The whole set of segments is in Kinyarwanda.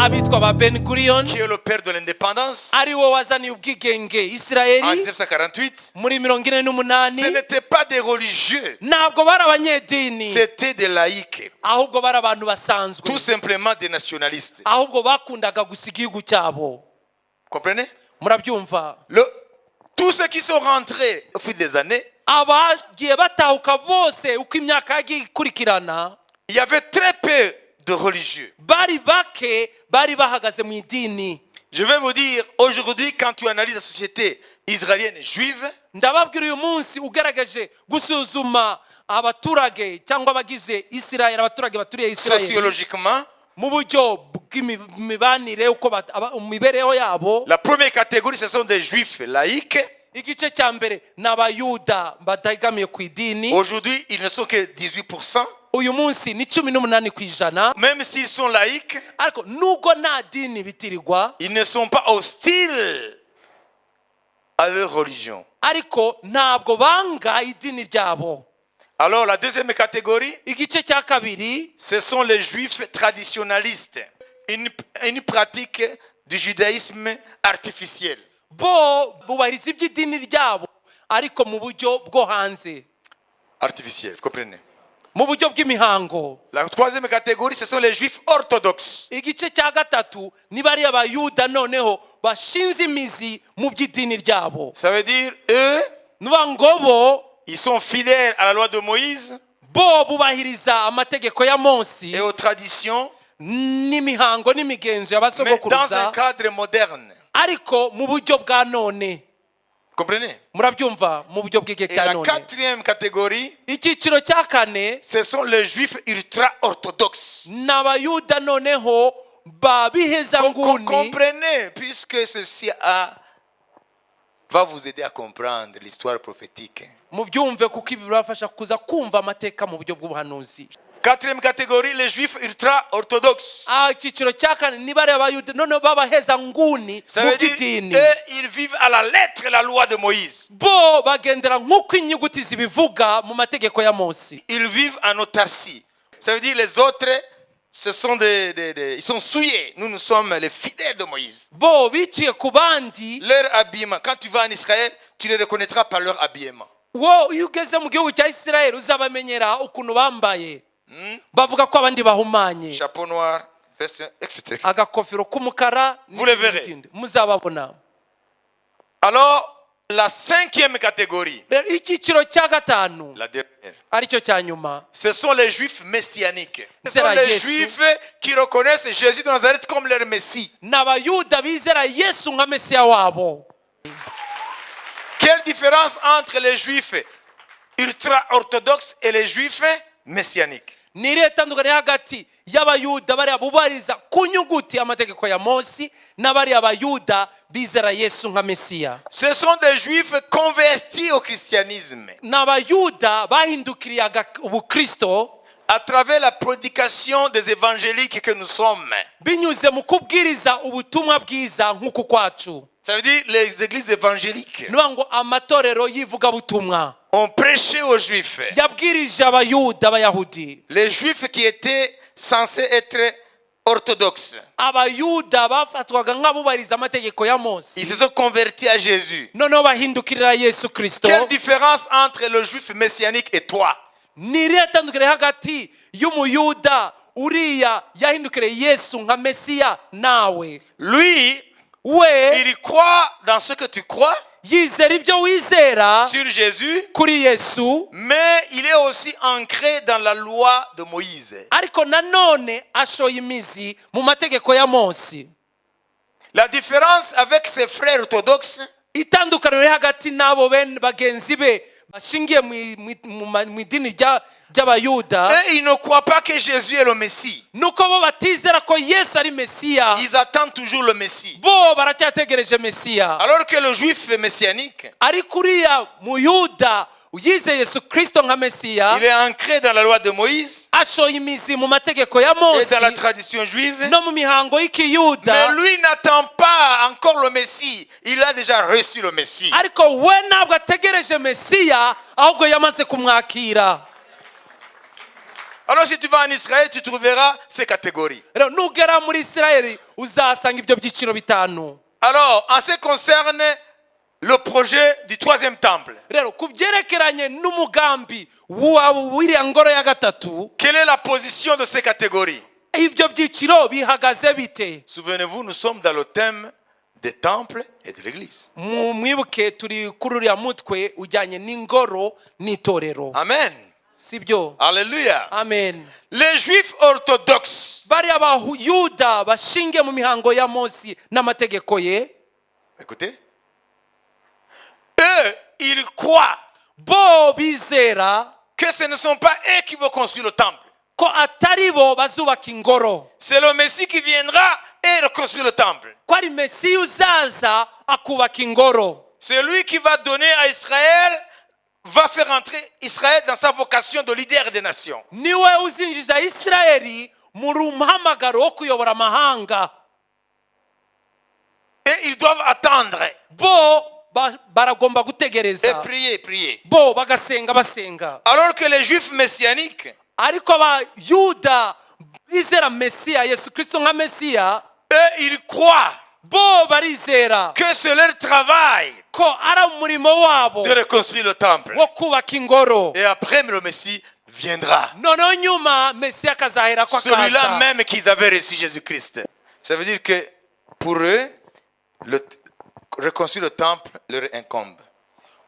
abitwa ba Ben Gurion, qui est le père de l'indépendance ari wo wazaniye ubwigenge en Isirayeli 1948. muri 48. Ce n'étaient pas des religieux, ntabwo bari abanyedini, c'était des laïcs, ahubwo bari abantu basanzwe, tout simplement des nationalistes. ahubwo bakundaga gusa igihugu cyabo. Comprenez? Murabyumva? Tous ceux qui sont rentrés au fil des années, abagiye batahuka bose uko imyaka yagiye ikurikirana, il y avait très peu de religieux. bari bake bari bahagaze mu idini. Je vais vous dire, aujourd'hui, quand tu analyses la société israélienne et juive, ndababwira uyu munsi ugaragaje gusuzuma abaturage cyangwa abagize Isirayeli, abaturage baturiye Isirayeli sociologiquement, mu buryo bw'imibanire, uko imibereho yabo, la première catégorie, ce sont des juifs laïcs. igice cya mbere ni abayuda badagamiye ku idini. Aujourd'hui, ils ne sont que 18%. uyu munsi ni 18%. Même s'ils sont laïcs, ariko nubwo nta dini bitirirwa, ils ne sont pas hostiles à leur religion. ariko ntabwo banga idini ryabo. Alors la deuxième catégorie, igice cya kabiri, ce sont les juifs traditionnalistes. Une pratique du judaïsme artificiel. bo bubahiriza iby'idini ryabo ariko mu buryo bwo hanze, Artificiel, vous comprenez? mu buryo bw'imihango. La troisième catégorie, ce sont les juifs orthodoxes. igice cya gatatu ni bariya abayuda noneho bashinze imizi mu by'idini ryabo. Ça veut dire, eux, nuba ngo bo ils sont fidèles à la loi de Moïse bo bubahiriza amategeko ya Mose et aux traditions, n'imihango n'imigenzo mais dans un y'abasogokuruza, cadre moderne. ariko mu buryo bwa none. Comprenez? murabyumva? mu buryo bw'igihe Et cya la none. quatrième catégorie, icyiciro cya kane ce sont les juifs ultra-orthodoxes. ni abayuda noneho babihezanguni. Comprenez, puisque ceci va vous aider à comprendre l'histoire prophétique. mubyumve kuko ibi birafasha kuza kumva amateka mu buryo bw'ubuhanuzi. Quatrième catégorie, les juifs ultra-orthodoxes. icyiciro cya kane ni bariya abayuda noneho babahezanguni Ça mu veut dire, by'idini. eux, ils vivent à la lettre la loi de Moïse. bo bagendera nk'uko inyuguti zibivuga mu mategeko ya Mose. Ils vivent en autarcie. Ça veut dire les autres, ce sont ils sont souillés. Nous sommes les fidèles de Moïse. bo biciye ku bandi. Leur habillement, quand tu vas en Israël, tu les reconnaîtras par leur habillement. wo iyo ugeze mu gihugu cya Isirayeli uzabamenyera ukuntu bambaye. bavuga ko abandi bahumanye. Chapeau noir, veste, etc. agakofero k'umukara. Vous le verrez. muzababona. Alors, la cinquième catégorie, icyiciro cya gatanu la dernière, aricyo cya nyuma, ce sont les juifs messianiques. Ce Zera sont les Yesu. juifs qui reconnaissent Jésus de Nazareth comme leur Messie. ni abayuda bizera Yesu nka Mesiya wabo. Quelle différence entre les juifs ultra-orthodoxes et les juifs messianiques? ni irihe tandukaniro hagati y'abayuda bariya bubahiriza ku nyuguti amategeko ya Mose n'abariya abayuda bizera Yesu nka Mesiya? Ce sont des juifs convertis au christianisme ni abayuda bahindukiriye ubukristo à travers la prédication des évangéliques que nous sommes. binyuze mu kubwiriza ubutumwa bwiza nk'uku kwacu. Ça veut dire les églises évangéliques niba ngo amatorero y'ivugabutumwa ont prêché aux juifs. yabwirije abayuda abayahudi. Les juifs qui étaient censés être orthodoxes, abayuda bafatwaga nk'abubahiriza amategeko ya ils Mose se sont convertis à Jésus. noneho bahindukirira Yesu Kristo. Quelle différence entre le juif messianique et toi? ni irihe tandukaniro hagati y'umuyuda uriya yahindukiriye Yesu nka Mesiya nawe? Lui, we il croit dans ce que tu crois yizera ibyo wizera sur Jésus, kuri Yesu, mais il est aussi ancré dans la loi de Moïse. ariko nanone ashoye imizi mu mategeko ya Mose. La différence avec ses frères orthodoxes, itandukaniro riri hagati n'abo bene bagenzi be bashingiye mu idini ry'abayuda, eux, ils ne croient pas que Jésus est le Messie. nuko bo batizera ko Yesu ari Mesiya. Ils attendent toujours le Messie. bo baracyategereje Mesiya. Alors que le juif messianique, ariko uriya muyuda yizeye Yesu Kristo nka Mesiya, il est ancré dans la loi de Moïse ashoye imizi mu mategeko ya et Mose dans la tradition juive. no mu mihango y'ikiyuda. Mais lui n'attend pas encore le Messie. Il a déjà reçu le Messie. ariko we ntabwo ategereje Mesiya, ahubwo yamaze kumwakira. Alors si tu vas en Israël, tu trouveras ces catégories. rero nugera muri isirayeli uzahasanga ibyo byiciro bitanu. Alors, en ce qui concerne le projet du troisième temple, rero ku byerekeranye n'umugambi w'iriya ngoro ya gatatu, quelle est la position de ces catégories? ibyo byiciro bihagaze bite? Souvenez-vous, nous sommes dans le thème des temples et de l'église. Mwibuke turi kuri uriya mutwe ujyanye n'ingoro n'itorero. Amen. Sibyo? Alléluia. Amen. Les juifs orthodoxes, bariya bayuda bashingiye mu mihango ya Mose n'amategeko ye, écoutez, eux, ils croient bo bizera que ce ne sont pas eux qui vont construire le temple. ko atari bo bazubaka ingoro, C'est le Messie qui viendra et reconstruire le temple. ko ari Mesiya uzaza akubaka ingoro. C'est lui qui va donner à Israël, va faire entrer Israël dans sa vocation de leader des nations. niwe uzinjiza Isirayeli mu muhamagaro wo kuyobora amahanga. Et ils doivent attendre Bo baragomba et gutegereza, prier. bo bagasenga basenga. Alors que les juifs messianiques, Ariko abayuda bizera Mesiya, Yesu Kristo nka Mesiya, eux, ils croient bo barizera que c'est leur travail ko ari umurimo wabo de reconstruire le temple. wo kubaka ingoro. Et après, le Messie viendra. Noneho nyuma Mesiya akazahera ko Celui-là akaza. même qu'ils avaient reçu Jésus-Christ. Ça veut dire que pour eux, reconstruire le temple leur incombe.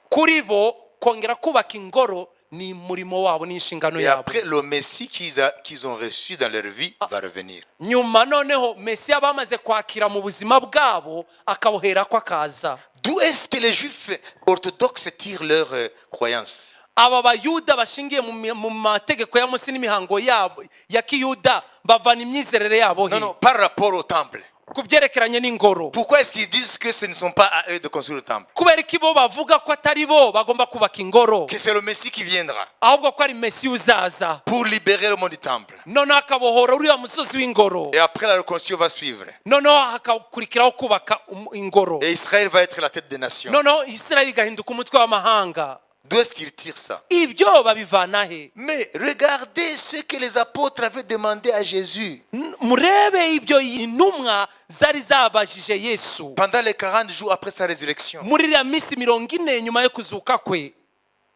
Kuri bo kongera kubaka ingoro ni umurimo wabo n'inshingano Et yabo. après, le Messie qu'ils ont reçu dans leur vie va revenir. Nyuma noneho Mesiya bamaze kwakira mu buzima bwabo akabohera ko akaza. D'où est-ce que les juifs orthodoxes tirent leur croyance? Aba bayuda bashingiye mu mategeko ya Mose n'imihango yabo ya kiyuda bavana imyizerere yabo Non, he non, par rapport au temple. ku byerekeranye n'ingoro. Pourquoi est-ce qu'ils disent que ce ne sont pas à eux de construire le temple? Kubera iki bo bavuga ko atari bo bagomba kubaka ingoro, Que c'est le Messie qui viendra ahubwo ko ari Mesiya uzaza pour libérer le monde du temple. noneho akabohora uriya musozi w'ingoro, Et après, la reconstruction va suivre. noneho hakakurikiraho kubaka ingoro, Et Israël va être la tête des nations. noneho Isirayeli igahinduka umutwe w'amahanga. D'où est-ce qu'ils tirent ça? Ibyo babivana he? Mais regardez ce que les apôtres avaient demandé à Jésus. Murebe ibyo intumwa zari zabajije Yesu Pendant les 40 jours après sa résurrection, muri iriya minsi 40 nyuma yo kuzuka kwe.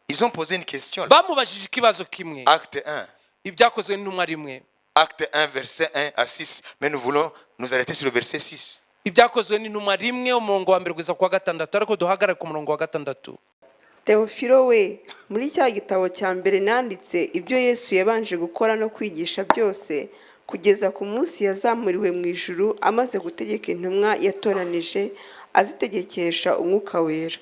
ils ont posé une question. Bamubajije ikibazo kimwe, Acte 1. ibyakozwe n'intumwa rimwe, Acte 1, verset 1 à 6. Mais nous voulons nous arrêter sur le verset 6. ibyakozwe n'intumwa rimwe umurongo wa mbere kugeza ku wa gatandatu, ariko duhagarare ku murongo wa gatandatu. Teofilo we, muri cya gitabo cya mbere nanditse ibyo Yesu yabanje gukora no kwigisha byose kugeza ku munsi yazamuriwe mu ijuru, amaze gutegeka intumwa yatoranije azitegekesha umwuka wera.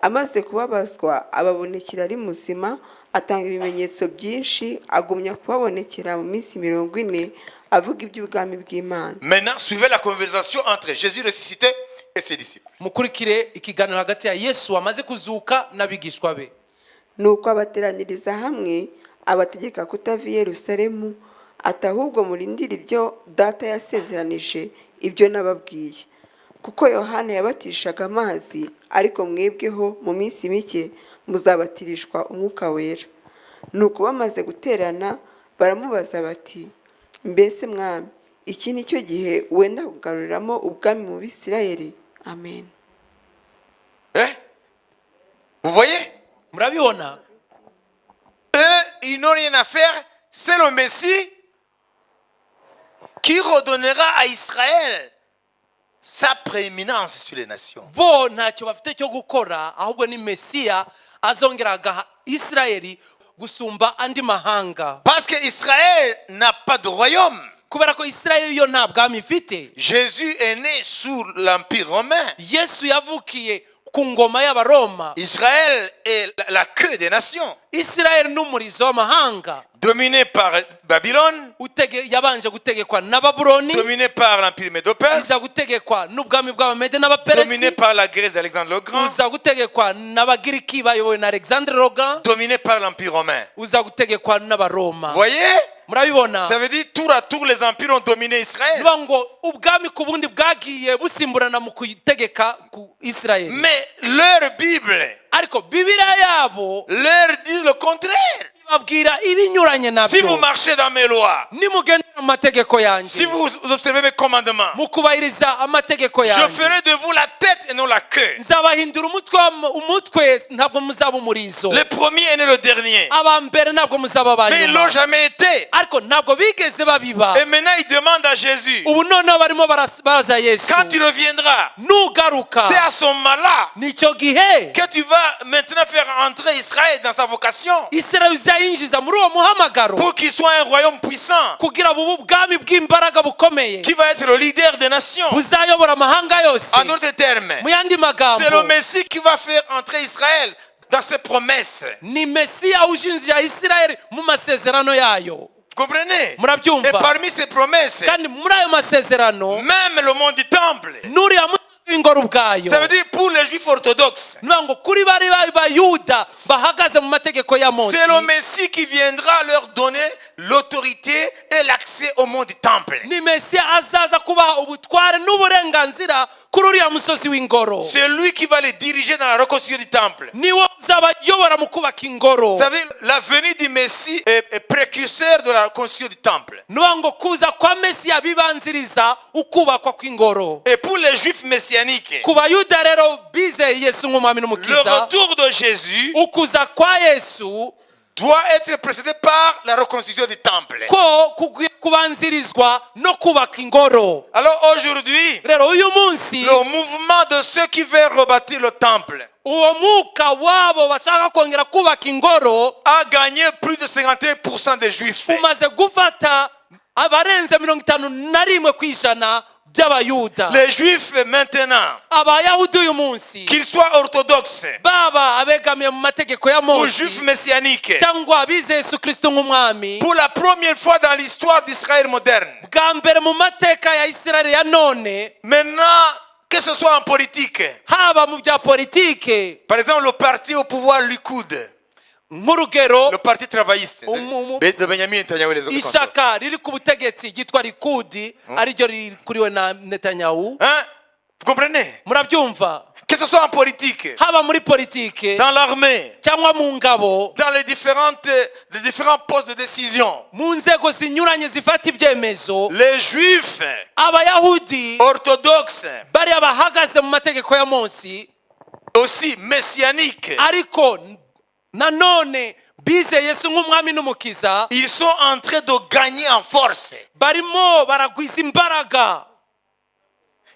Amaze kubabazwa ababonekera ari muzima, atanga ibimenyetso byinshi, agumya kubabonekera mu minsi 40 avuga iby'ubwami bw'Imana. Maintenant, suivez la conversation entre Jésus ressuscité et ses disciples. Mukurikire ikiganiro hagati ya Yesu wamaze kuzuka n'abigishwa be. Nuko abateraniriza hamwe abategeka kutava i Yerusalemu, ati ahubwo murindire ibyo data yasezeranije, ibyo nababwiye. Kuko Yohana yabatishaga amazi, ariko mwebweho mu minsi mike muzabatirishwa umwuka wera. Nuko bamaze guterana baramubaza bati, mbese mwami, iki ni cyo gihe wenda kugaruriramo ubwami mu Bisirayeli? Amen. Vous voyez? Murabibona? Eux, ils n'ont rien à faire. C'est le Messie qui redonnera à Israël sa prééminence sur les nations. Bo ntacyo bafite cyo gukora, ahubwo ni Mesiya azongera agaha Isirayeli gusumba andi mahanga. Parce que Israël n'a pas de royaume. Kubera ko Isirayeli yo nta bwami ifite. Jésus est né sous l'Empire romain. Yesu yavukiye ku ngoma y'Abaroma. Israël est la queue des nations. Isirayeli n'umurizo w'amahanga. Dominé par Babylone, Yabanje gutegekwa na Babuloni, dominé par l'Empire médo-perse, uza gutegekwa n'ubwami bw'Abamede n'Abaperesi, dominé par la Grèce d'Alexandre le Grand, uza gutegekwa n'Abagiriki bayobowe na Alexandre le Grand, dominé par l'Empire romain. uza gutegekwa n'Abaroma. Voyez? Murabibona? Ça veut dire tour à tour les empires ont dominé Israël. Niba ngo ubwami ku bundi bwagiye busimburana mu kutegeka ku Isirayeli. Mais leur Bible Ariko Bibiliya yabo leur dit le contraire. babwira ibinyuranye Si vous nabyo marchez dans mes lois, nimugendera mu mategeko si yanjye vous observez mes commandements, mu kubahiriza amategeko je yanjye ferai de vous la tête et non la queue. nzabahindura umutwe ntabwo muzaba umurizo Le premier est né le dernier. aba mbere ntabwo muzaba aba Mais ils nyuma l'ont jamais été. ariko ntabwo bigeze babiba Et maintenant, ils demandent à Jésus, ubu noneho barimo baraza yesu quand il reviendra, nugaruka c'est à ce moment-là nicyo gihe que tu vas maintenant faire entrer Israël dans sa vocation isirayeli uzayinjiza muri uwo muhamagaro pour qu'il soit un royaume puissant kugira bubu ubwami bw'imbaraga bukomeye qui va être le leader des nations. buzayobora amahanga yose En d'autres termes, mu yandi c'est le magambo Messie qui va faire entrer Israël dans ses promesses. ni mesiya ushinzira isirayeli mu masezerano yayo Vous comprenez? Et murabyumva parmi ces promesses, kandi muri ayo masezerano même le monde du temple, n'uriya musozi w'ingoro ubwayo ça veut dire pour les juifs orthodoxes, niyo ngo kuri bari bayuda bahagaze mu mategeko ya mose c'est le Messie qui viendra leur donner l'autorité et l'accès au monde du temple. ni mesiya azaza kubaha ubutware n'uburenganzira kuri uriya musozi w'ingoro C'est lui qui va les diriger dans la reconstruction du temple. niwe uzabayobora mu kubaka ingoro Vous savez, la venue du Messie est précurseur de la reconstruction du temple. niyo ngo kuza kwa mesiya bibanziriza ukubakwa kw'ingoro Et pour les juifs messianiques, ku bayuda rero bizeye yesu nk'umwami le n'umukiza retour de Jésus ukuza kwa yesu doit être précédé par la reconstruction du temple. ko kugwiye kubanzirizwa no kubaka ingoro Alors aujourd'hui, rero uyu munsi le mouvement de ceux qui veulent rebâtir le temple uwo mwuka wabo bashaka kongera kubaka ingoro a gagné plus de 51% des juifs. umaze gufata abarenze 51 ku ijana by'abayuda Les juifs maintenant, abayahudi uyu munsi qu'ils soient orthodoxes baba abegamiye mu mategeko ya ou mose juifs messianiques, cyangwa abizeye yesu kristo nk'umwami pour la première fois dans l'histoire d'Israël moderne, bwa mbere mu mateka ya isirayeli ya none maintenant, que ce soit en politique, haba mu bya politike par exemple le parti au pouvoir Likoud, nk'urugero le parti travailliste Umu- de Benjamin Netanyahu et les autres. ishaka riri ku butegetsi ryitwa likudi ariryo rikuriwe na netanyahu Hein? Vous comprenez? murabyumva Que ce soit en politique, haba muri politike dans l'armée, cyangwa mu ngabo dans les différents postes de décision, mu nzego zinyuranye zifata ibyemezo les juifs abayahudi orthodoxes, bariya bahagaze mu mategeko ya mose aussi messianiques, ariko nanone bizeye yesu nk'umwami n'umukiza ils sont en train de gagner en force. barimo baragwiza imbaraga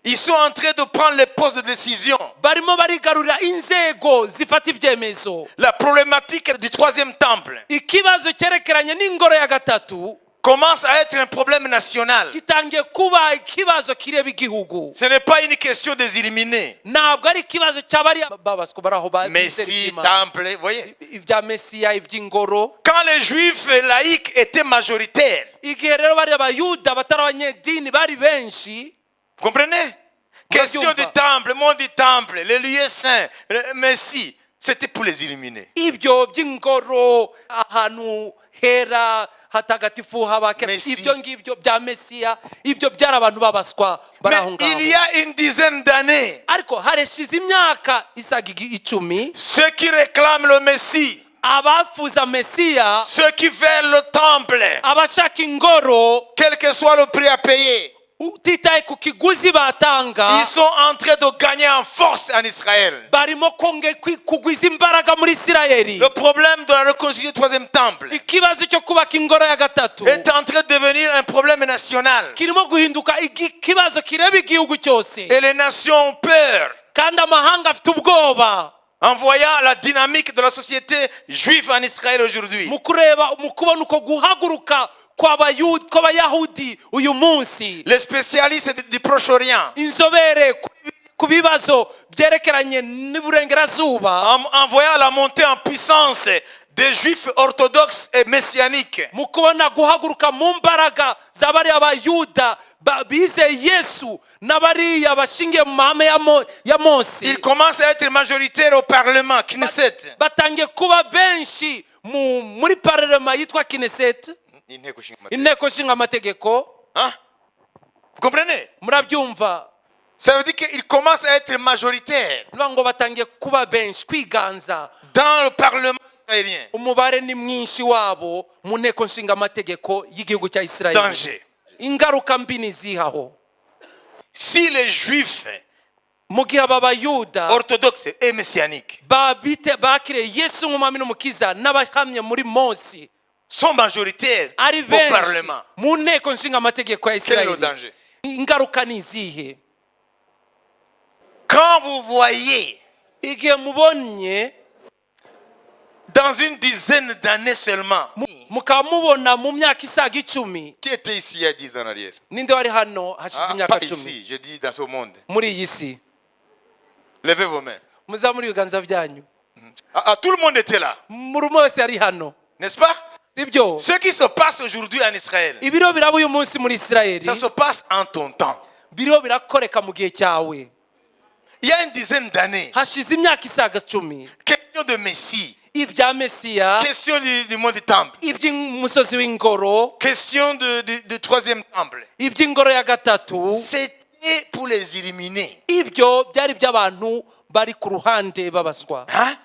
Ils sont en train de prendre les postes de décision. barimo barigarurira inzego zifata ibyemezo La problématique du troisième temple ikibazo cyerekeranye n'ingoro ya gatatu commence à être un problème national. gitangiye kuba ikibazo kireba igihugu Ce n'est pas une question des éliminés. ntabwo ari ikibazo cy'abariya babaswa bari aho Messie, temple, vous voyez. ibya mesiya iby'ingoro Quand les juifs laïcs étaient majoritaires, igihe rero bariya bayuda batari abanyedini bari benshi vous comprenez? Question du temple, monde du temple, les lieux saints, le Messie, c'était pour les éliminer. ibyo by'ingoro ahantu hera hatagatifu habake Messi. ibyo ngibyo bya mesiya ibyo byari abantu babaswa bari aho Mais il ngaho y a une dizaine d'années, ariko hareshize imyaka isaga 10 ceux qui réclament le Messie, abafuza mesiya ceux qui veulent le temple, abashaka ingoro quel que soit le prix à payer, utitaye ku kiguzi batanga ils sont en train de gagner en force en Israël. barimo kugwiza imbaraga muri isirayeli Le problème de la reconstruction du troisième temple ikibazo cyo kubaka ingoro ya gatatu est en train de devenir un problème national. kirimo guhinduka ikibazo kireba igihugu cyose Et les nations ont peur kandi amahanga afite ubwoba en voyant la dynamique de la société juive en Israël aujourd'hui. mu kubona uko guhaguruka kw'abayahudi uyu munsi Les spécialistes du Proche-Orient, inzobere ku bibazo byerekeranye n'iburengerazuba en voyant la montée en puissance des juifs orthodoxes et messianiques, mu kubona guhaguruka mu mbaraga z'abariya bayuda bizeye yesu n'abariya bashingiye mu mahame ya mose ils commencent à être majoritaires au Parlement, Knesset. batangiye kuba benshi muri parlement yitwa Knesset inteko nshinga amategeko Hein? Vous comprenez? murabyumva Ça veut dire qu'ils commencent à être majoritaires niba ngo batangiye kuba benshi kwiganza dans le Parlement israéliens. umubare ni mwinshi wabo mu nteko nshingamategeko y'igihugu cya isirayeli. Danger. Ingaruka mbi ni zihaho. Si les juifs mu gihe aba bayuda orthodoxes et messianiques bakiriye yesu nk'umwami n'umukiza n'abahamye muri Mose sont majoritaires ari au benshi Parlement, mu nteko nshingamategeko ya quel est le isirayeli, danger? ingaruka ni izihe? Quand vous voyez igihe mubonye dans une dizaine d'années seulement, mukaba mubona mu myaka isaga 10, qui était ici il y a 10 ans en arrière? ninde wari hano hashize Ah, imyaka pas 10 ici, je dis dans ce monde. muri iyi si? Levez vos mains. Muzamure ibiganza byanyu. Tout le monde était là, Muri wese yari hano, n'est-ce pas? sibyo? Ce qui se passe aujourd'hui en Israël, Ibiro biraba uyu munsi muri Isirayeli, ça se passe en ton temps. biro birakoreka mu gihe cyawe. Il y a une dizaine d'années, Hashize imyaka isaga 10, question de Messie, ibya Mesiya, question du monde du temple, iby'umusozi w'ingoro, question du troisième temple. iby'ingoro ya gatatu, C'était pour les éliminer. ibyo byari by'abantu bari ku ruhande babaswa. Hein?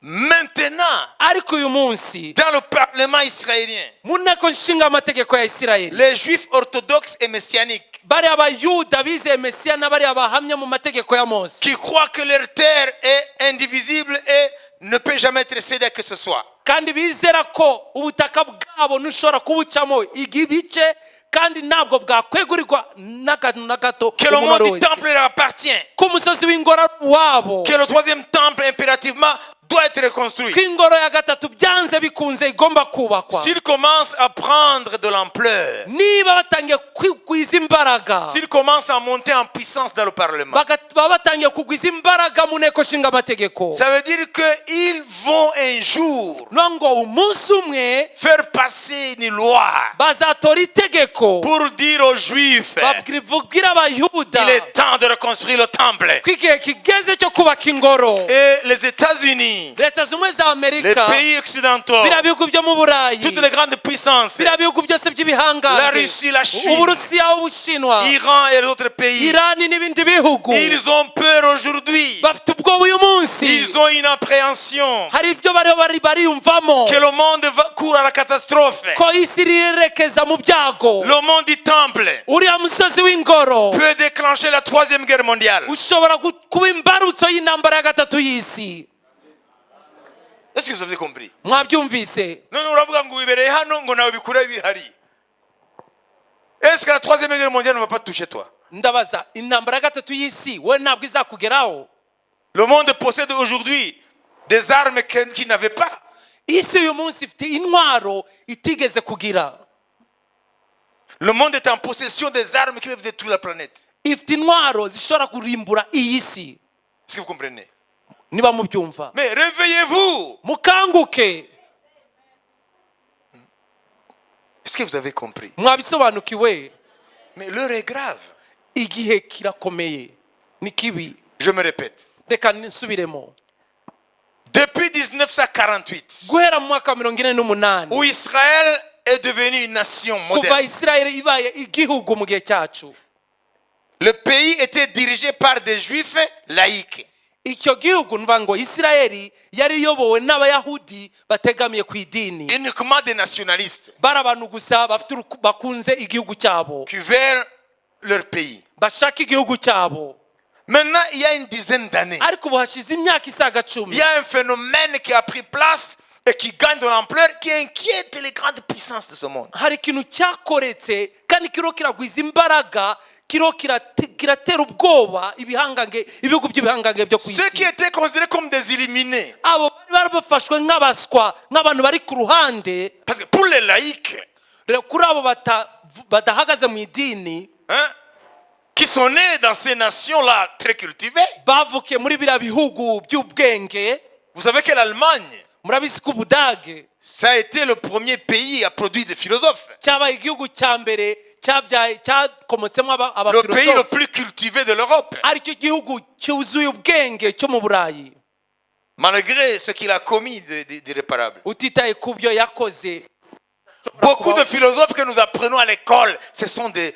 Maintenant, Ariko uyu munsi dans le parlement israélien, mu nteko nshingamategeko ya Isirayeli, les juifs orthodoxes et messianiques bari abayuda bizeye Mesiya n'abari abahamya mu mategeko ya Mose, qui croient que leur terre est indivisible et ne peut jamais être cédée à que ce soit. kandi bizera ko ubutaka bwabo ntushobora kubucamo ibice kandi ntabwo bwakwegurirwa n'akantu na gato Que le umuntu monde du wese, temple leur appartient. ko umusozi w'ingoro ari uwabo, Que le troisième temple impérativement doit être reconstruit. ko ingoro ya gatatu byanze bikunze igomba kubakwa. S'il commence à prendre de l'ampleur, Niba batangiye kugwiza imbaraga, s'il commence à monter en puissance dans le parlement, baba batangiye kugwiza imbaraga mu nteko nshingamategeko, ça veut dire qu'ils vont un jour no ngo umunsi umwe faire passer une loi bazatora itegeko pour dire aux juifs, babwira abayuda il est temps de reconstruire le temple. ko igihe kigeze cyo kubaka ingoro. Et les États-Unis, Leta zimwe za les Amerika, pays occidentaux, biriya bihugu byo mu Burayi, toutes les grandes puissances, biriya bihugu byose la by'ibihangange, Russie, la Chine, Uburusiya, Ubushinwa, Iran et les autres pays, Irani n'ibindi bihugu, ils ont peur aujourd'hui. bafite ubwoba uyu munsi. Ils ont une appréhension Hari ibyo bariyumvamo, que le monde court à la catastrophe. ko isi irerekeza mu byago. Le monde du temple Uriya musozi w'ingoro peut déclencher la troisième guerre mondiale. ushobora kuba imbarutso y'intambara ya gatatu y'isi. Est-ce que vous avez compris? Mwabyumvise? Non, uravuga ngo wibereye hano ngo nawe bikure bihari. Est-ce que la troisième guerre mondiale ne va pas te toucher toi? Ndabaza, intambara ya gatatu y'isi we ntabwo izakugeraho? Le monde possède aujourd'hui des armes qu'il n'avait pas. Isi uyu munsi ifite intwaro itigeze kugira. Le monde est en possession des armes qui peuvent détruire la planète. Ifite intwaro zishobora kurimbura iyi si. Est-ce que vous comprenez? Niba mubyumva, Mais réveillez-vous. mukanguke. Est-ce que vous avez compris? Mwabisobanukiwe? Mais l'heure est grave. Igihe kirakomeye, ni kibi. Je me répète. Reka nsubiremo. Depuis 1948, Guhera mu mwaka wa 1948, où Israël est devenu une nation kuva moderne, Isirayeli ibaye igihugu mu gihe cyacu, le pays était dirigé par des juifs laïcs. icyo gihugu nvuga ngo Isirayeli yari iyobowe n'abayahudi bategamiye ku idini, Uniquement des nationalistes bari abantu gusa bakunze igihugu cyabo, qui veulent leur pays. bashaka igihugu cyabo. Maintenant, il y a une dizaine d'années, Ariko ubu hashize imyaka isaga il 10, y a un phénomène qui a pris place et qui gagne de l'ampleur, qui inquiète les grandes puissances de ce monde. hari ikintu cyakoretse kandi kiriho kiragwiza imbaraga, kiriho kiratera ubwoba ibihugu by'ibihangange byo ku Ceux qui isi. étaient considérés comme des illuminés, Abo bari bafashwe nk'abaswa, nk'abantu bari ku ruhande, parce que pour les laïcs, kuri abo badahagaze mu idini, hein, qui sont nés dans ces nations-là très cultivées, bavukiye muri biriya bihugu by'ubwenge. vous savez que l'Allemagne, Murabizi ko Ubudage ça a été le premier pays à produire des philosophes. cyabaye igihugu cya mbere cyakomotsemo Le pays le abafilosofe, plus cultivé de l'Europe. aricyo gihugu cyuzuye ubwenge cyo mu Burayi, Malgré ce qu'il a commis d'irréparable. utitaye ku byo yakoze. Beaucoup de philosophes que nous apprenons à l'école, ce sont des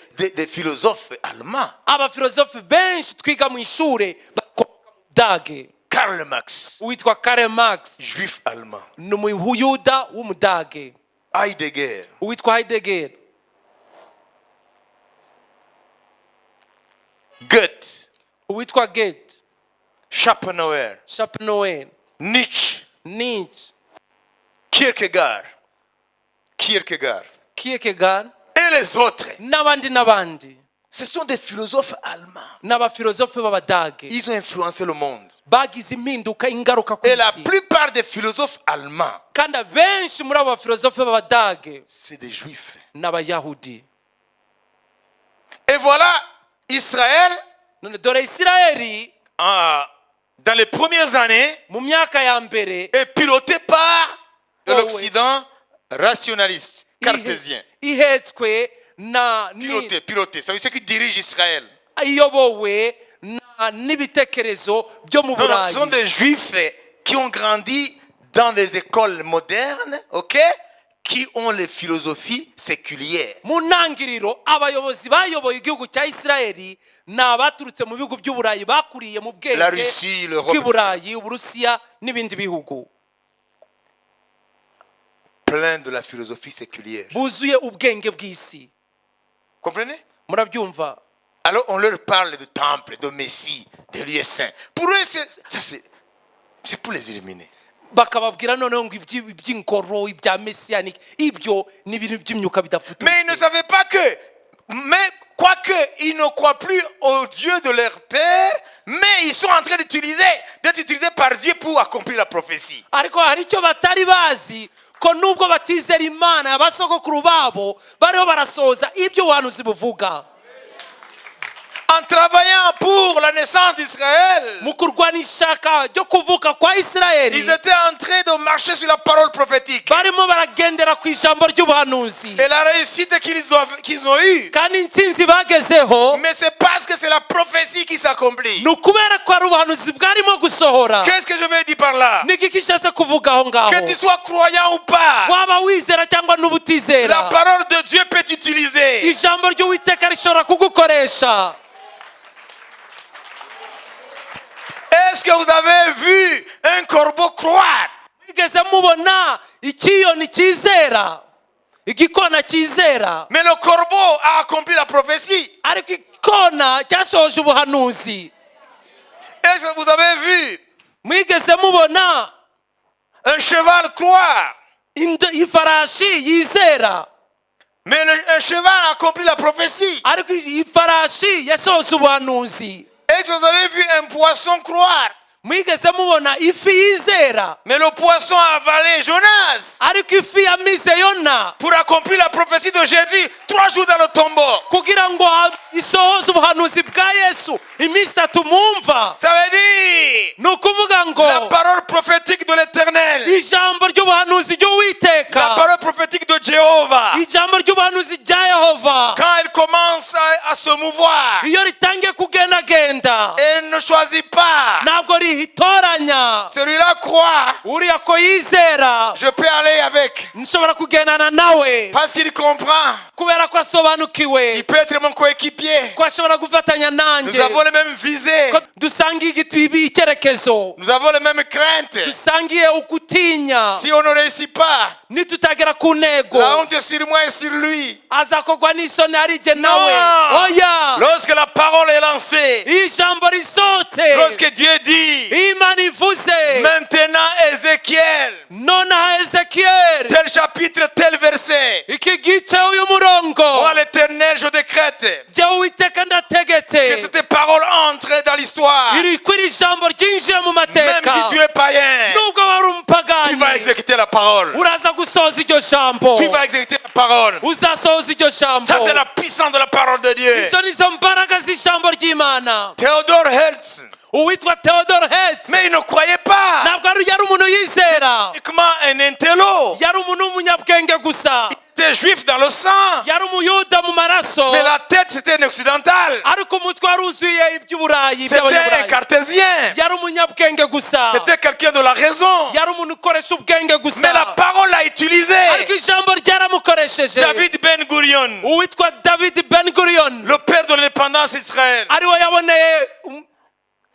philosophes allemands. Abafilosofe benshi twiga mu ishuri bakomoka mu Budage. Karl Marx, uwitwa Karl Marx juif allemand. ni umuyuda w'umudage. Heidegger, Uwitwa Heidegger, Goethe, uwitwa Goethe, Schopenhauer, Schopenhauer, Nietzsche, Nietzsche, Kierkegaard, Kierkegaard et les autres. n'abandi. Ce sont des philosophes allemands. N'abafilozofe b'abadage Ils ont influencé le monde. bagize impinduka ingaruka ku Et la isi, plupart des philosophes allemands, kandi abenshi muri abo bafilozofe b'abadage c'est des juifs. n'abayahudi. Et voilà, Israël, None dore Isirayeli dans les premières années, mu myaka ya mbere est piloté par Oh, l'Occident rationaliste, cartésien. ihetswe na Piloté. Ça veut dire ceux qui dirigent Israël. iyobowe n'ibitekerezo byo mu Non, ce sont Burayi. des juifs qui ont grandi dans les écoles modernes, ok, qui ont les philosophies séculières. Mu ntangiriro abayobozi bayoboye igihugu cya Isirayeli ni abaturutse mu bihugu by'Uburayi bakuriye mu La bwenge Russie, l'Europe, bw'Iburayi, Uburusiya n'ibindi bihugu plein de la philosophie séculière. buzuye ubwenge bw'isi. Comprenez? Murabyumva? Alors on leur parle de temple, de Messie, de lieux saints. Pour eux, c'est pour les éliminer. Bakababwira noneho ngo iby'inkoro ibya messianique ibyo ni ibintu by'imyuka Mais ils ne bidafututse. savaient pas que, mais quoique ils ne croient plus au Dieu de leur père, mais ils sont en train d'être utilisés par Dieu pour accomplir la prophétie. Ariko hari icyo batari bazi ko nubwo batizera Imana y'abasogokuru babo bariho barasohoza ibyo ubuhanuzi buvuga. En travaillant pour la naissance d'Israël, Mu kurwana ishaka ryo kuvuka kwa Isirayeli ils étaient en train de marcher sur la parole prophétique. barimo baragendera ku ijambo ry'ubuhanuzi, Et la réussite qu'ils ont eue, kandi intsinzi bagezeho mais c'est parce que c'est la prophétie qui s'accomplit. ni ukubera ko ari ubuhanuzi bwarimo gusohora. Qu'est-ce que je veux dire par là? Ni iki gishatse kuvuga aho ngaho? Que tu sois croyant ou pas, Waba wizera cyangwa la n'ubutizera, parole de Dieu peut t'utiliser. ijambo ry'Uwiteka rishobora kugukoresha. Est-ce que vous avez vu un corbeau croire? Mwigeze mubona ikiyoni cyizera, igikona cyizera? Mais le corbeau a accompli la prophétie. Ariko ikona cyashoje ubuhanuzi. Est-ce que vous avez vu Mwigeze mubona un cheval croire? ifarashi yizera? Mais un cheval a accompli la prophétie. Ariko ifarashi yasohoje ubuhanuzi. Est-ce que vous avez vu un poisson croire? Mwigeze mubona ifi yizera? Mais le poisson a avalé Jonas Ariko ifi yamize Yona pour accomplir la prophétie de Jésus 3 jours dans le tombeau. kugira ngo isohoze ubuhanuzi bwa Yesu iminsi 3 mumva. Ça veut dire Ni ukuvuga ngo la parole prophétique de l'Éternel, ijambo ry'ubuhanuzi la ry'Uwiteka, parole prophétique de Jéhovah, ijambo ry'ubuhanuzi rya Yehova quand elle commence à se mouvoir, iyo ritangiye kugendagenda elle ne choisit pas. ntabwo rihitoranya. Celui-là croit, Uriya ko yizera je peux aller avec. nshobora kugendana nawe Parce qu'il comprend. kubera ko asobanukiwe Il peut être mon coéquipier. ko ashobora gufatanya Nous nanjye, avons les mêmes visées. ko dusangiye icyerekezo, Nous avons les mêmes craintes. dusangiye ukutinya. Si on ne réussit pas, Nitutagera ku ntego la honte est sur moi et sur lui. azakogwa n'isoni ari jye nawe. Non. Oya, Lorsque la parole est lancée, ijambo risohotse, lorsque Dieu dit, Imana ivuze, maintenant Ézéchiel, nonaha Ezekiyeli tel chapitre, tel verset, iki gice uyu murongo, moi l'Éternel, je décrète jye Uwiteka que ndategetse cette parole entre dans l'histoire. iri kuri ijambo ryinjiye mu Même mateka. si tu es païen, Nubwo wari tu vas umupagani exécuter la parole. uraza gusohoza iryo jambo, Tu vas exécuter la parole. uzasohoza iryo jambo. Ça, c'est la puissance de la parole de Dieu. Izo nizo mbaraga z'ijambo ry'Imana. Theodore Hertz, Uwitwa Theodore Hertz mais il ne croyait pas. ntabwo yari umuntu yizera, Uniquement un intello. yari umuntu w'umunyabwenge gusa, Il était juif dans le sang. yari umuyuda mu maraso, Mais la tête, c'était un occidental. ariko umutwe wari wuzuye iby'uburayi C'était un by'abanyaburayi. cartésien. Yari umunyabwenge gusa, C'était quelqu'un de la raison. yari umuntu ukoresha ubwenge Mais la gusa, parole l'a utilisé. ariko ijambo ryaramukoresheje. David Ben Gurion, Uwitwa David Ben Gurion le père de l'indépendance d'Israël. ariwe yaboneye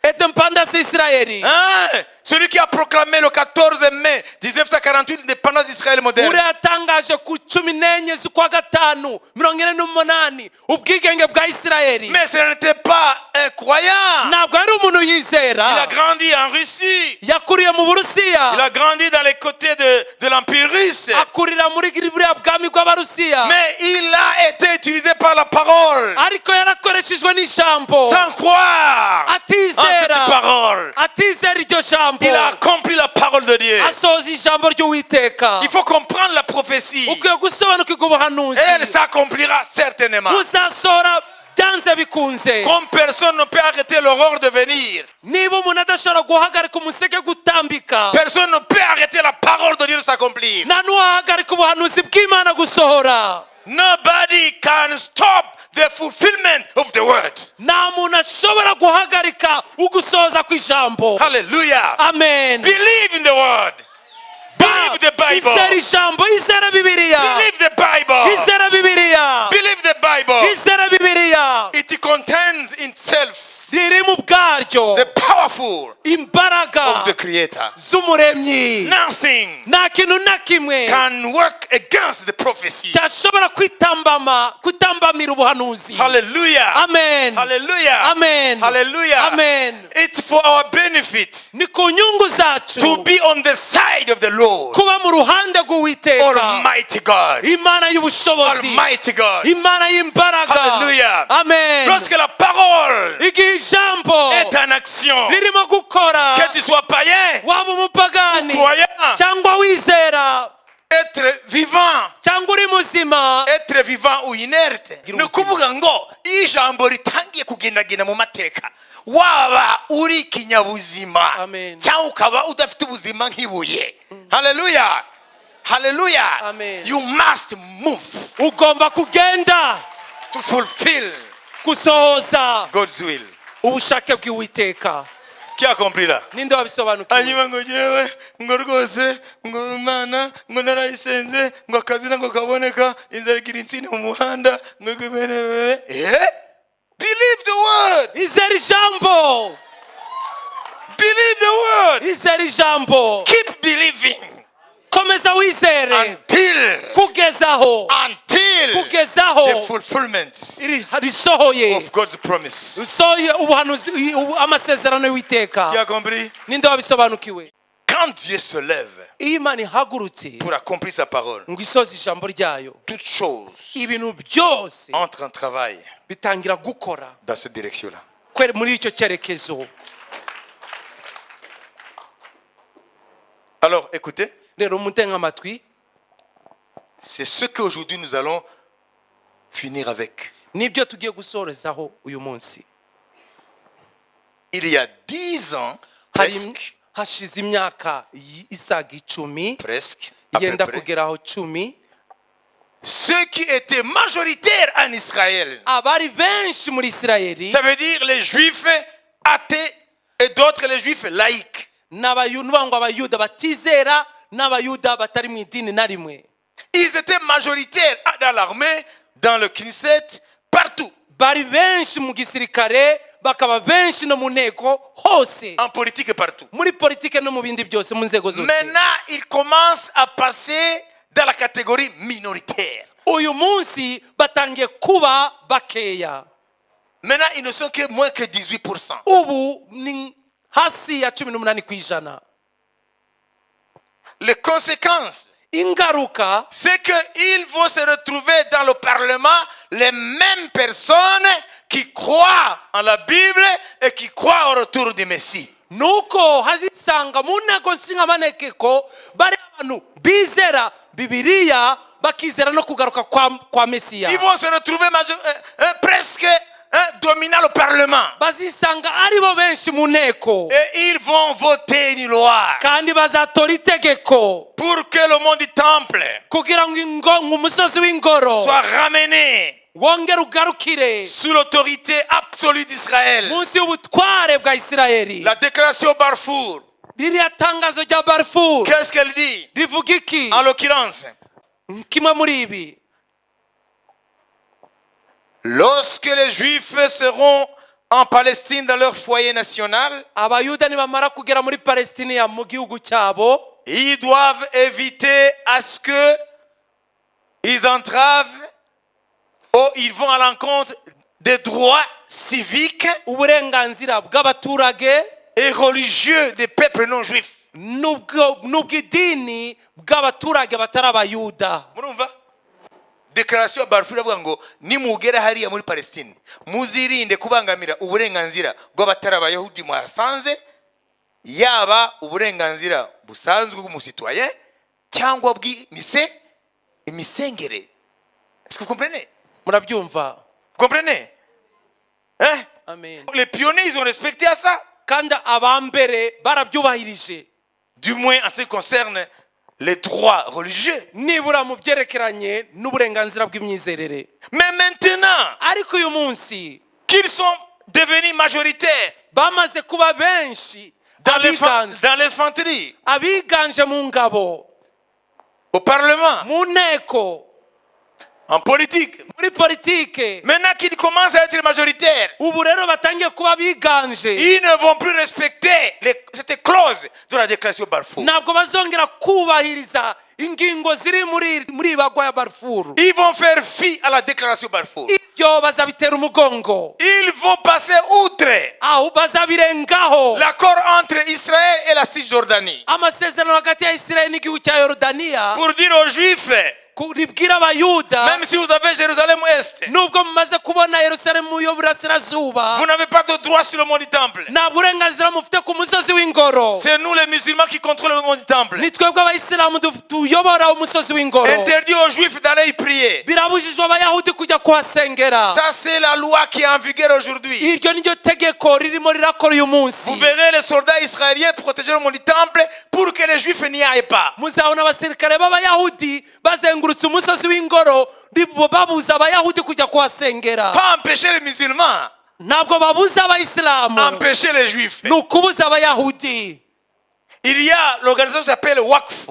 independence y'isirayeli Hein? Celui qui a proclamé le 14 mai 1948 l'indépendance d'Israël moderne. uriya yatangaje ku 14 z'ukwa gatanu 1948 ubwigenge bwa isirayeli Mais ce n'était pas un croyant. ntabwo ari umuntu Il a yizera grandi en Russie. yakuriye mu Il burusiya a grandi dans les côtés de l'Empire russe. akurira muri buriya bwami bw'abarusiya Mais il a été utilisé par la parole. ariko yarakoreshejwe n'ijambo Sans croire en cette atizera parole. atizera iryo jambo Il a accompli la parole de Dieu. asoza ijambo ry'uwiteka Il faut comprendre la prophétie. ukwiye gusobanukirwa ubuhanuzi Et elle s'accomplira certainement. buzasohora byanze bikunze Comme personne ne peut arrêter l'aurore de venir. niba umuntu adashobora guhagarika umuseke gutambika Personne ne peut arrêter la parole de Dieu de s'accomplir. nta n'uwahagarika ubuhanuzi bw'imana gusohora Nobody can stop the fulfillment of the word. nta muntu ashobora guhagarika ugusohoza kw'ijambo Hallelujah. amen Believe in the word. Believe the Bible. izera ijambo izera bibiliya Believe the Bible. izera bibiliya Believe the Bible. izera bibiliya It contains in itself riri mu bwaryo the powerful imbaraga of the Creator. z'umuremyi Nothing nta kintu na kimwe can work against the prophecy. cyashobora kwitambamira ubuhanuzi Hallelujah. amen Hallelujah. amen Hallelujah. amen It's for our benefit ni ku nyungu zacu to be on the side of the Lord. kuba mu ruhande rw'uwiteka Almighty God. imana y'ubushobozi Almighty God. imana y'imbaraga Hallelujah. amen Lorsque la parole igihe ijambo est en action, ririmo gukora que tu sois païen, waba umupagani croyant, cyangwa wizera être vivant, cyangwa uri muzima être vivant ou inerte. Ni ukuvuga ngo iyo ijambo ritangiye kugendagenda mu mateka waba uri ikinyabuzima Amen. cyangwa ukaba udafite ubuzima nk'ibuye. Hallelujah. Hallelujah. Amen. You must move ugomba kugenda to fulfill gusohoza God's will. ubushake bw'uwiteka Qui a compris là? ninde wabisobanukiwe hanyuma ngo jewe ngo rwose ngo imana ngo narayisenze ngo akazi nako kaboneka inzara igira insina mu muhanda ngo believe the word. izera ijambo Believe the word. izera ijambo Keep believing komeza wizere until kugezaho the fulfillment risohoye of God's promise. risohoye ubuhanuzi amasezerano y'uwiteka Tu as compris? ninde wabisobanukiwe Quand Dieu se lève iyo imana ihagurutse pour accomplir sa parole, ngo isoze ijambo ryayo toutes choses ibintu byose entrent en travail bitangira gukora dans cette direction-là. muri icyo cyerekezo. Alors, écoutez, rero mutenge amatwi c'est ce qu'aujourd'hui nous allons finir avec. nibyo tugiye gusorezaho uyu munsi. Il y a 10 ans, hari hashize imyaka isaga 10 presque, à peu yenda près, kugeraho 10 ceux qui étaient majoritaires en Israël, abari benshi muri Isirayeli ça veut dire les juifs athées et d'autres les juifs laïcs. n'abayuda abayuda batizera n'abayuda batari mu idini na rimwe. Ils étaient majoritaires dans l'armée, dans le Knesset, partout. Bari benshi mu gisirikare bakaba benshi no mu nteko hose, En politique partout. muri politike no mu bindi byose mu nzego zose. Maintenant, ils commencent à passer dans la catégorie minoritaire. uyu munsi batangiye kuba bakeya. Maintenant, ils ne sont que moins que 18%. ubu ni hasi ya 18%. Les conséquences, ingaruka c'est qu'ils vont se retrouver dans le Parlement les mêmes personnes qui croient en la Bible et qui croient au retour du Messie. nuko hazisanga mu nteko nshingamanekeko bari abantu bizera bibiliya bakizera no kugaruka kwa Mesiya. Ils vont se retrouver presque dominant le Parlement. bazisanga aribo benshi mu nteko Et ils vont voter une loi kandi bazatora itegeko pour que le monde du temple kugira ngo umusozi w'ingoro soit ramené wongere ugarukire sous l'autorité absolue d'Israël. munsi y'ubutware bwa Isirayeli. La déclaration Balfour, ririya tangazo rya Balfour qu'est-ce qu'elle dit? rivuga iki? En l'occurrence, kimwe muri ibi: lorsque les Juifs seront en Palestine dans leur foyer national, abayuda nibamara kugera muri palestiniya mu gihugu cyabo, ils doivent éviter à ce que ils entravent ou ils vont à l'encontre des droits civiques uburenganzira bw'abaturage et religieux des peuples non juifs. n'ubw'idini bw'abaturage batari abayuda. Murumva? Déclaration ya Balfour avuga ngo nimugera hariya muri Palestine muzirinde kubangamira uburenganzira bw'abatari abayahudi mwasanze, yaba uburenganzira busanzwe bw'umusitoyen cyangwa bw'imisengere. Est-ce que vous comprenez? Murabyumva? Vous comprenez? Hein? Amen. Les pionniers, ils ont respecté à ça. kandi abambere barabyubahirije, Du moins en ce qui concerne les droits religieux. nibura mu byerekeranye n'uburenganzira bw'imyizerere. Mais maintenant Ariko uyu munsi qu'ils sont devenus majoritaires bamaze kuba benshi, dans abiganje l'infanterie, abiganje mu ngabo, au Parlement, mu nteko, en politique. muri politike, Maintenant qu'ils commencent à être majoritaires, ubu rero batangiye kuba biganje, ils ne vont plus respecter cette clause de la déclaration Balfour. ntabwo bazongera kubahiriza ingingo ziri muri bagwa ya Balfour. Ils vont faire fi à la déclaration Balfour. Ibyo bazabitera umugongo, Ils vont passer outre aho bazabirengaho. l'accord entre Israël et la Cisjordanie Amasezerano hagati ya Isirayeli n'igihugu cya Yorodaniya pour dire aux Juifs, ribwira abayuda, même si vous avez Jérusalem-Est, nubwo mumaze kubona Yerusalemu y'uburasirazuba, vous n'avez pas de droit sur le mont du Temple. nta burenganzira mufite ku musozi w'ingoro. C'est nous les musulmans qui contrôlons le mont du Temple. Ni twebwe abayisilamu tuyobora umusozi w'ingoro. Interdit aux Juifs d'aller y prier. Birabujijwe abayahudi kujya kuhasengera. Ça, c'est la loi qui est en vigueur aujourd'hui. Iryo niryo tegeko ririmo rirakora uyu munsi. Vous verrez les soldats israéliens protéger le mont du Temple pour que les Juifs n'y aillent pas. Muzabona abasirikare b'abayahudi bazengurutse umusozi w'ingoro babuza abayahudi kujya kuhasengera. Pas empêcher les musulmans, Ntabwo babuza abayisilamu, empêcher les Juifs. ni ukubuza abayahudi. Il y a l'organisation qui s'appelle Waqf.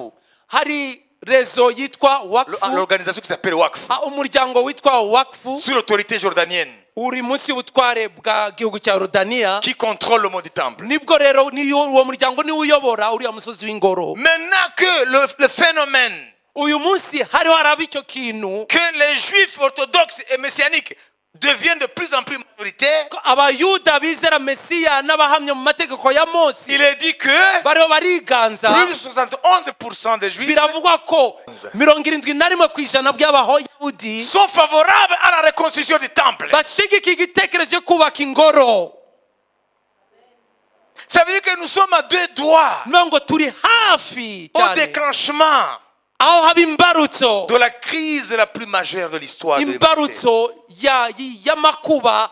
Hari rezo yitwa wakfu, L'organisation qui s'appelle Waqf, umuryango witwa wakfu sous l'autorité jordanienne, uri munsi y'ubutware bwa gihugu cya Yorodaniya. qui contrôle le mont du Temple. Nibwo rero uwo muryango niwe uyobora uriya musozi w'ingoro. Maintenant que le phénomène Uyu munsi hariho haraba icyo kintu, que les Juifs orthodoxes et messianiques deviennent de plus en plus majoritaires, abayuda bizera Mesiya n'abahamya mu mategeko ya Mose il est dit que bariho bariganza. plus de 71% des Juifs Biravugwa ko 71% by'abayahudi sont favorables à la reconstruction du Temple. bashigikira igitekerezo cyo kubaka ingoro. Ça veut dire que nous sommes à deux doigts Niyo ngo turi hafi au cyane déclenchement aho haba imbarutso, de la crise la plus majeure de l'histoire de l'humanité. imbarutso y'amakuba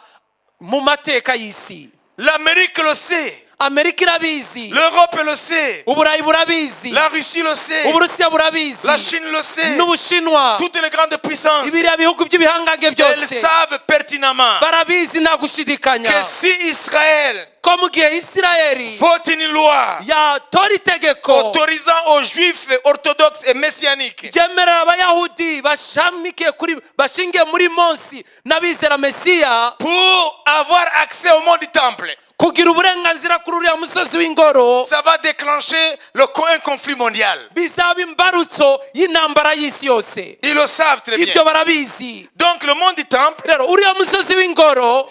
mu mateka y'isi. L'Amérique le sait, Amerika irabizi, l'Europe le sait, Uburayi burabizi, la Russie le sait, Uburusiya burabizi, la Chine le sait, n'Ubushinwa, toutes les grandes puissances, ibiriya bihugu by'ibihangange elles byose savent pertinemment barabizi nta gushidikanya que si Israël ko mu gihe Isirayeli vote une loi yatora itegeko autorisant aux Juifs orthodoxes et messianiques ryemerera abayahudi bashingiye muri Mose n'abizera Mesiya pour avoir accès au mont du Temple, kugira uburenganzira kuri uriya musozi w'ingoro, ça va déclencher un conflit mondial. bizaba imbarutso y'intambara y'isi yose. Ils le savent très bien. Ibyo barabizi. Donc le mont du Temple, Rero uriya musozi w'ingoro,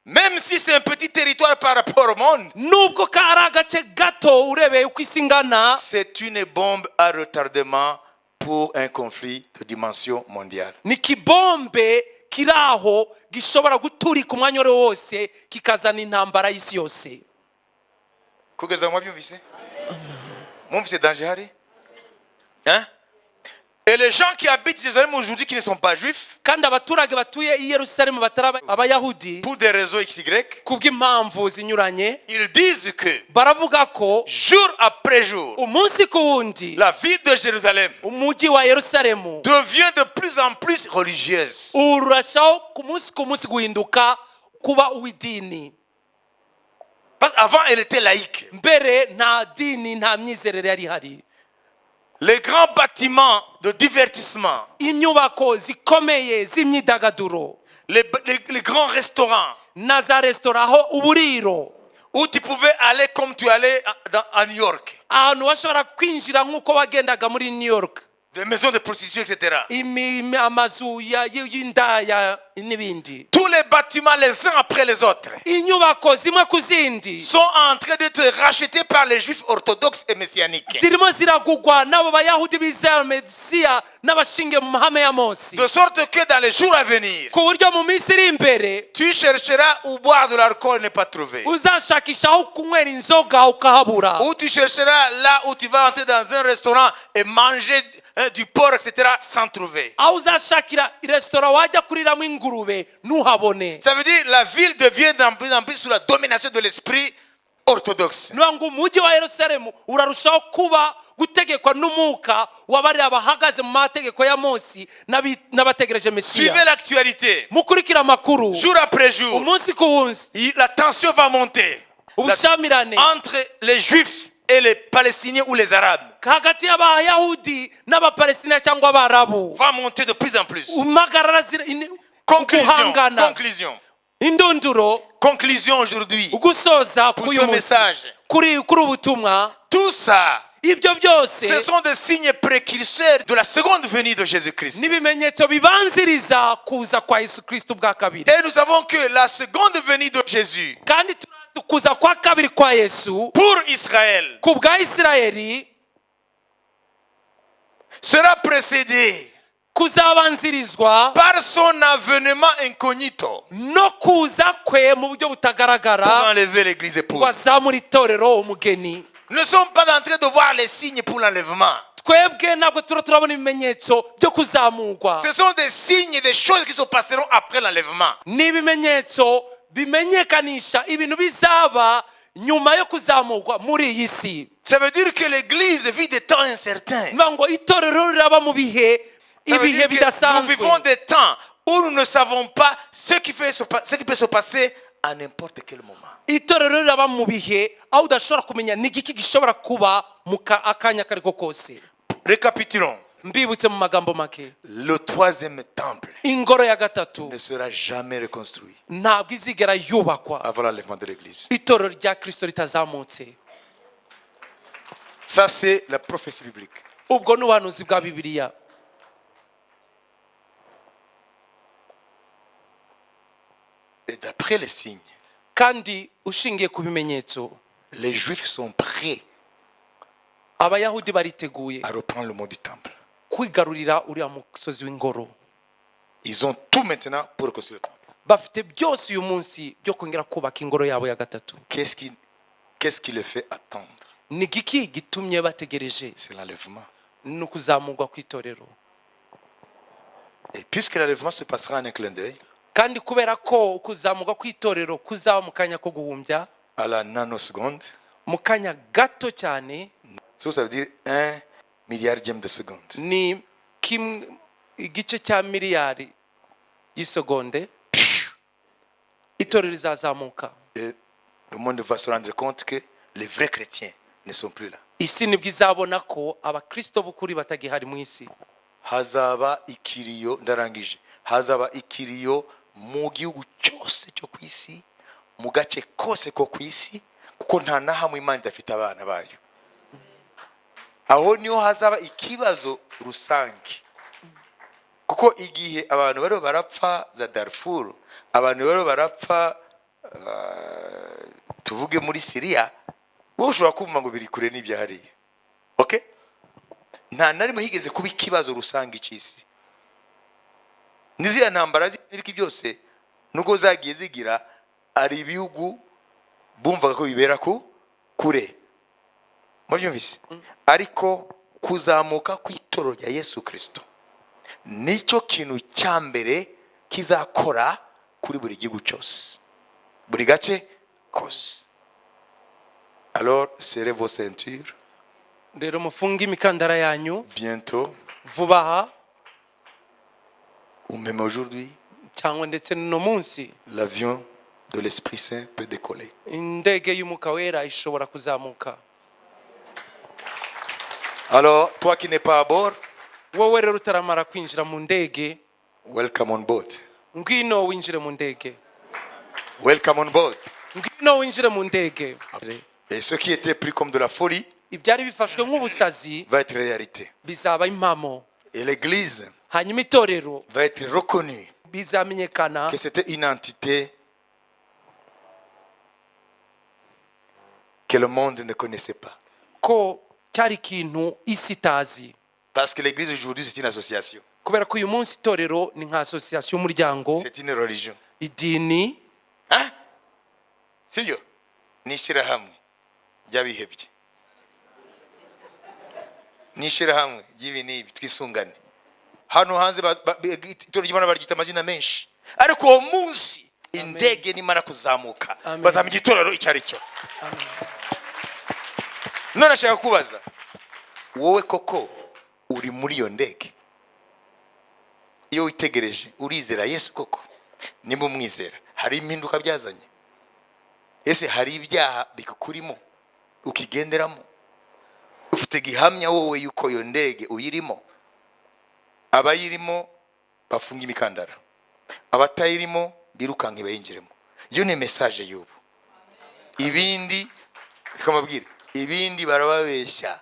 même si c'est un petit territoire par rapport au monde, nubwo ka ari agace gato urebeye uko isi ingana, c'est une bombe à retardement pour un conflit de dimension mondiale. ni kibombe kiri aho gishobora guturika umwanya wari wose kikazana intambara y'isi yose. Kugeza mwabyumvise? Mwumvise danger hari? Hein? Et les gens qui habitent Jérusalem aujourd'hui qui ne sont pas juifs, Kandi abaturage batuye i Yerusalemu batari abayahudi, pour des raisons XY, kubw'impamvu zinyuranye, ils disent que baravuga ko jour après jour, umunsi ku wundi la ville de Jérusalem umujyi wa Yerusalemu devient de plus en plus religieuse. urushaho ku munsi guhinduka kuba uw'idini. Parce qu'avant, elle était laïque. Mbere nta dini nta myizerere yari ihari. Les grands bâtiments de divertissement, Inyubako zikomeye z'imyidagaduro, les grands restaurants, na za resitora aho uburiro où tu pouvais aller comme tu allais à New York. ahantu washobora kwinjira nk'uko wagendaga muri New York, Des maisons de prostitution, etc. amazu y'indaya n'ibindi. Tous les bâtiments, les uns après les autres, Inyubako zimwe ku zindi sont en train d'être rachetés par les juifs orthodoxes et messianiques. zirimo ziragugwa n'abo bayahudi bizera mesiya n'abashinge mu mahame ya Mose, De sorte que dans les jours à venir, ku buryo mu minsi iri imbere tu chercheras où boire de l'alcool et ne pas trouver. uzashakisha aho kunywera inzoga ukahabura, Ou tu chercheras là où tu vas entrer dans un restaurant et manger du porc, etc., sans trouver. aho uzashakira resitora wajya kuriramo ingurube ntuhabone. Ça veut dire que la ville devient de plus en plus sous la domination de l'esprit orthodoxe. niyo ngo umujyi wa Yerusalemu urarushaho kuba gutegekwa n'umwuka w'abariya bahagaze mu mategeko ya Mose n'abategereje Mesiya. Suivez l'actualité. Mukurikira amakuru Jour après jour, umunsi ku wundi, la tension va monter ubushamirane entre les juifs et les palestiniens ou les arabes. hagati y'abayahudi n'abapalestina cyangwa abarabu Va monter de plus en plus. umagarara guhangana. Indunduro Conclusion aujourd'hui. ugusoza Pour k'uyu ce munsi message. kuri ubutumwa, Tout ça, ibyo byose ce sont des signes précurseurs de la seconde venue de Jésus-Christ. n'ibimenyetso bibanziriza kuza kwa Yesu Kristo bwa kabiri. Et nous savons que la seconde venue de Jésus Kandi turazi kuza kwa kabiri kwa Yesu pour Israël ku bwa Isirayeli sera précédée kuzabanzirizwa par son avènement incognito no kuza kwe mu buryo pour butagaragara enlever l'église épouse. wazamura itorero umugeni. Nous ne sommes pas en train de voir les signes pour l'enlèvement. Twebwe ntabwo turabona ibimenyetso byo kuzamurwa, Ce sont des signes, des choses qui se passeront après l'enlèvement. ni ibimenyetso bimenyekanisha ibintu bizaba nyuma yo kuzamurwa muri iyi si. Ça veut dire que l'église vit des temps incertains. Niyo ngo itorero riraba mu bihe Ça veut ibihe dire que nous vivons bidasanzwe, des temps où nous ne savons pas ce qui peut se passer à n'importe quel moment. itorero riraba mu bihe aho udashobora kumenya n'igiki gishobora kuba mu akanya kariko kose. Récapitulons. Mbibutse mu magambo make, Le troisième temple ingoro ya gatatu ne sera jamais reconstruit ntabwo izigera yubakwa avant l'enlèvement de l'église. itorero rya Kristo ritazamutse. Ça, c'est la prophétie biblique. Ubwo n'ubuhanuzi bwa Bibiliya. Et d'après les signes, Kandi ushingiye ku bimenyetso, les Juifs sont prêts abayahudi bariteguye à reprendre le mot du temple. kwigarurira uriya musozi w'ingoro. Ils ont tout maintenant pour reconstruire le temple. Bafite byose uyu munsi byo kongera kubaka ingoro yabo ya gatatu. Qu'est-ce qui les fait attendre? Ni igiki gitumye bategereje? C'est l'enlèvement. Ni ukuzamurwa kw'itorero. Et puisque l'enlèvement se passera en un clin d'œil, Kandi kubera ko kuzamurwa kw'itorero kuzaba mu kanya ko guhumbya, à la nanoseconde, mu kanya gato cyane, ça veut dire 1 milliardième de seconde. ni igice cya miliyari y'isegonde, itorero rizazamuka. Et le monde va se rendre compte que les vrais chrétiens ne sont plus là. Isi nibwo izabona ko abakristo b'ukuri batagihari mu isi. Hazaba ikiriyo, ndarangije. Hazaba ikiriyo mu gihugu cyose cyo ku isi, mu gace kose ko ku isi, kuko nta na hamwe Imana idafite abana bayo. Aho niho hazaba ikibazo rusange. Kuko igihe abantu bari barapfa za Darfur, abantu bari barapfa tuvuge muri Syria, wowe ushobora kumva ngo biri kure n'ibyahariye. Okay? Nta narimo higeze kuba ikibazo rusange cy'isi. Nizira ntambara z'ibiki byose nuko zagiye zigira ari ibihugu bumvaga ko bibera kure. Muryumvise? Ariko kuzamuka kw'itorero rya Yesu Kristo nicyo kintu cya mbere kizakora kuri buri gihugu cyose, buri gace kose. Alors serrez vos ceintures. Rero mufunge imikandara yanyu Bientôt, vuba aha ou même aujourd'hui, cyangwa ndetse no munsi, l'avion de l'Esprit Saint peut décoller. indege y'umwuka wera ishobora kuzamuka. Alors, toi qui n'es pas à bord, Wowe rero utaramara kwinjira mu ndege, welcome on board. ngwino winjire mu ndege. Welcome on board. ngwino winjire mu ndege. Et ce qui était pris comme de la folie Ibyari bifashwe nk'ubusazi va être réalité. bizaba impamo, Et l'église hanyuma itorero va être reconnue bizamenyekana que c'était une entité que le monde ne connaissait pas. ko cyari ikintu isi itazi. Parce que l'église aujourd'hui, c'est une association. Kubera ko uyu munsi itorero ni nka association y'umuryango, C'est une religion. idini, Hein? Sibyo? N'ishyirahamwe ry'abihebye. N'ishyirahamwe ry'ibi n'ibi twisungane. Hano hanze itorero ry'Imana baryita amazina menshi. Ariko uwo munsi indege nimara kuzamuka Amen. bazamenya itorero icyo ari cyo. None ashaka kubaza, wowe koko uri muri iyo ndege? Iyo witegereje urizera Yesu koko? Nimba umwizera hari impinduka byazanye? Ese hari ibyaha bikukurimo ukigenderamo? Ufite gihamya wowe yuko iyo ndege uyirimo? Abayirimo bafunga imikandara, abatayirimo birukanke bayinjiremo. Iyo ni message y'ubu. Ibindi kamabwire, ibindi barababeshya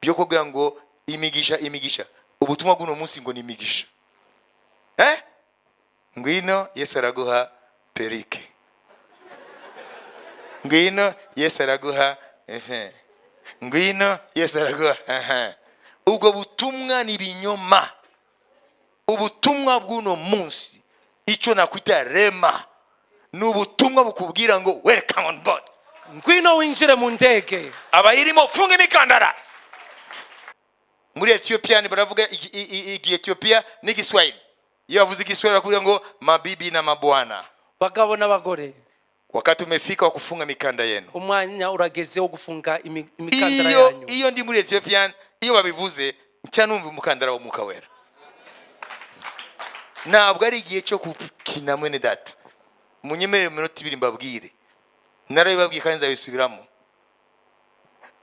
byo kugira ngo imigisha. Ubutumwa bw'uno munsi ngo ni imigisha. Ngwino Yesu araguha perike. Ngwino Yesu araguha ngwino Yesu araguha ubwo butumwa ni binyoma. Ubutumwa bw'uno munsi icyo nakwita rema ni ubutumwa bukubwira ngo welcome on board, ngwino winjire mu ndege. abayirimo funga imikandara. Muri Ethiopia baravuga Ethiopia n'igiswahili. Iyo bavuze igiswahili bakubwira ngo mabibi na mabwana. Bagabo n'abagore, Wakati umefika wa kufunga mikanda yenu. umwanya urageze wo gufunga imikandara yanyu. Iyo ndi muri Ethiopia, iyo babivuze cyanumva umukandara wo mukawera. Ntabwo ari igihe cyo kukina mwene data. Munyemerere minota 2 mbabwire. Narabibabwiye kandi nzabisubiramo.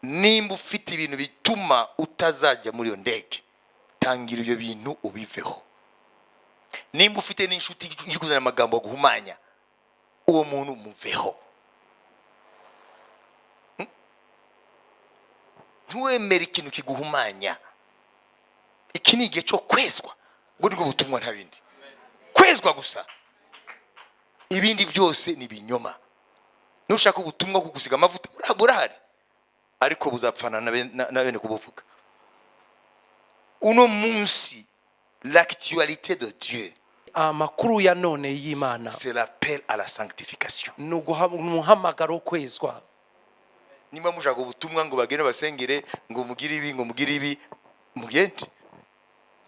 Nimba ufite ibintu bituma utazajya muri iyo ndege, tangira ibyo bintu ubiveho. Nimba ufite n'inshuti y'ukuzana amagambo guhumanya, uwo muntu muveho. Ntuwemere ikintu kiguhumanya. Iki ni igihe cyo kwezwa. Ubwo nibwo butumwa nta bindi. Kwezwa gusa. Ibindi byose ni binyoma. Nushaka ubutumwa kugusiga amavuta burahari, ariko buzapfana na bene kubuvuga. Uno munsi l'actualité de Dieu, Amakuru ya none y'Imana c'est l'appel à la sanctification. n'umuhamagaro wo kwezwa. Nimba mushaka ubutumwa ngo bagende basengere ngo mugire ibi mugende.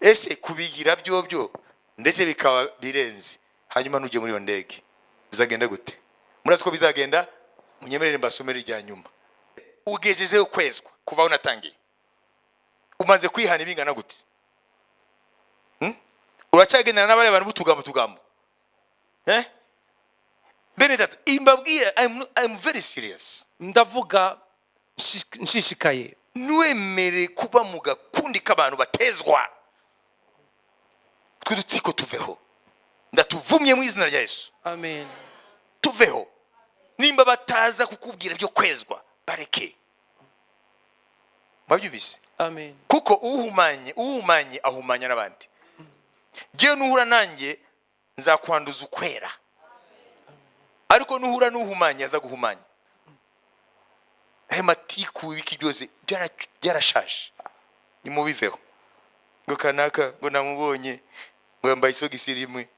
Ese kubigira byo ndetse bikaba birenze, hanyuma nuje muri iyo ndege bizagenda gute? Murazi ko bizagenda? Munyemerere mbasomere rya nyuma. Ugejeje ukwezwa kuva unatangiye, umaze kwihana ibingana gute? Uracyagendana n'abari abantu butugambo. Benedata, imbabwira, I'm very serious. Ndavuga nshishikaye. Nuwemere kuba mu gakundi k'abantu batezwa. Twudutsiko tuveho. Ndatuvumye mu izina rya Yesu. Amen. Tuveho. Nimba bataza kukubwira byo kwezwa, bareke. Babyumvise? Amen. Kuko uhumanye ahumanya n'abandi. Giye nuhura nanjye nzakwanduza ukwera. Ariko nuhura nuhumanya aza guhumanya. Matiku ibiki byose byarashaje. Nimubiveho. Ngo kanaka ngo namubonye ngo yambaye isogisi rimwe.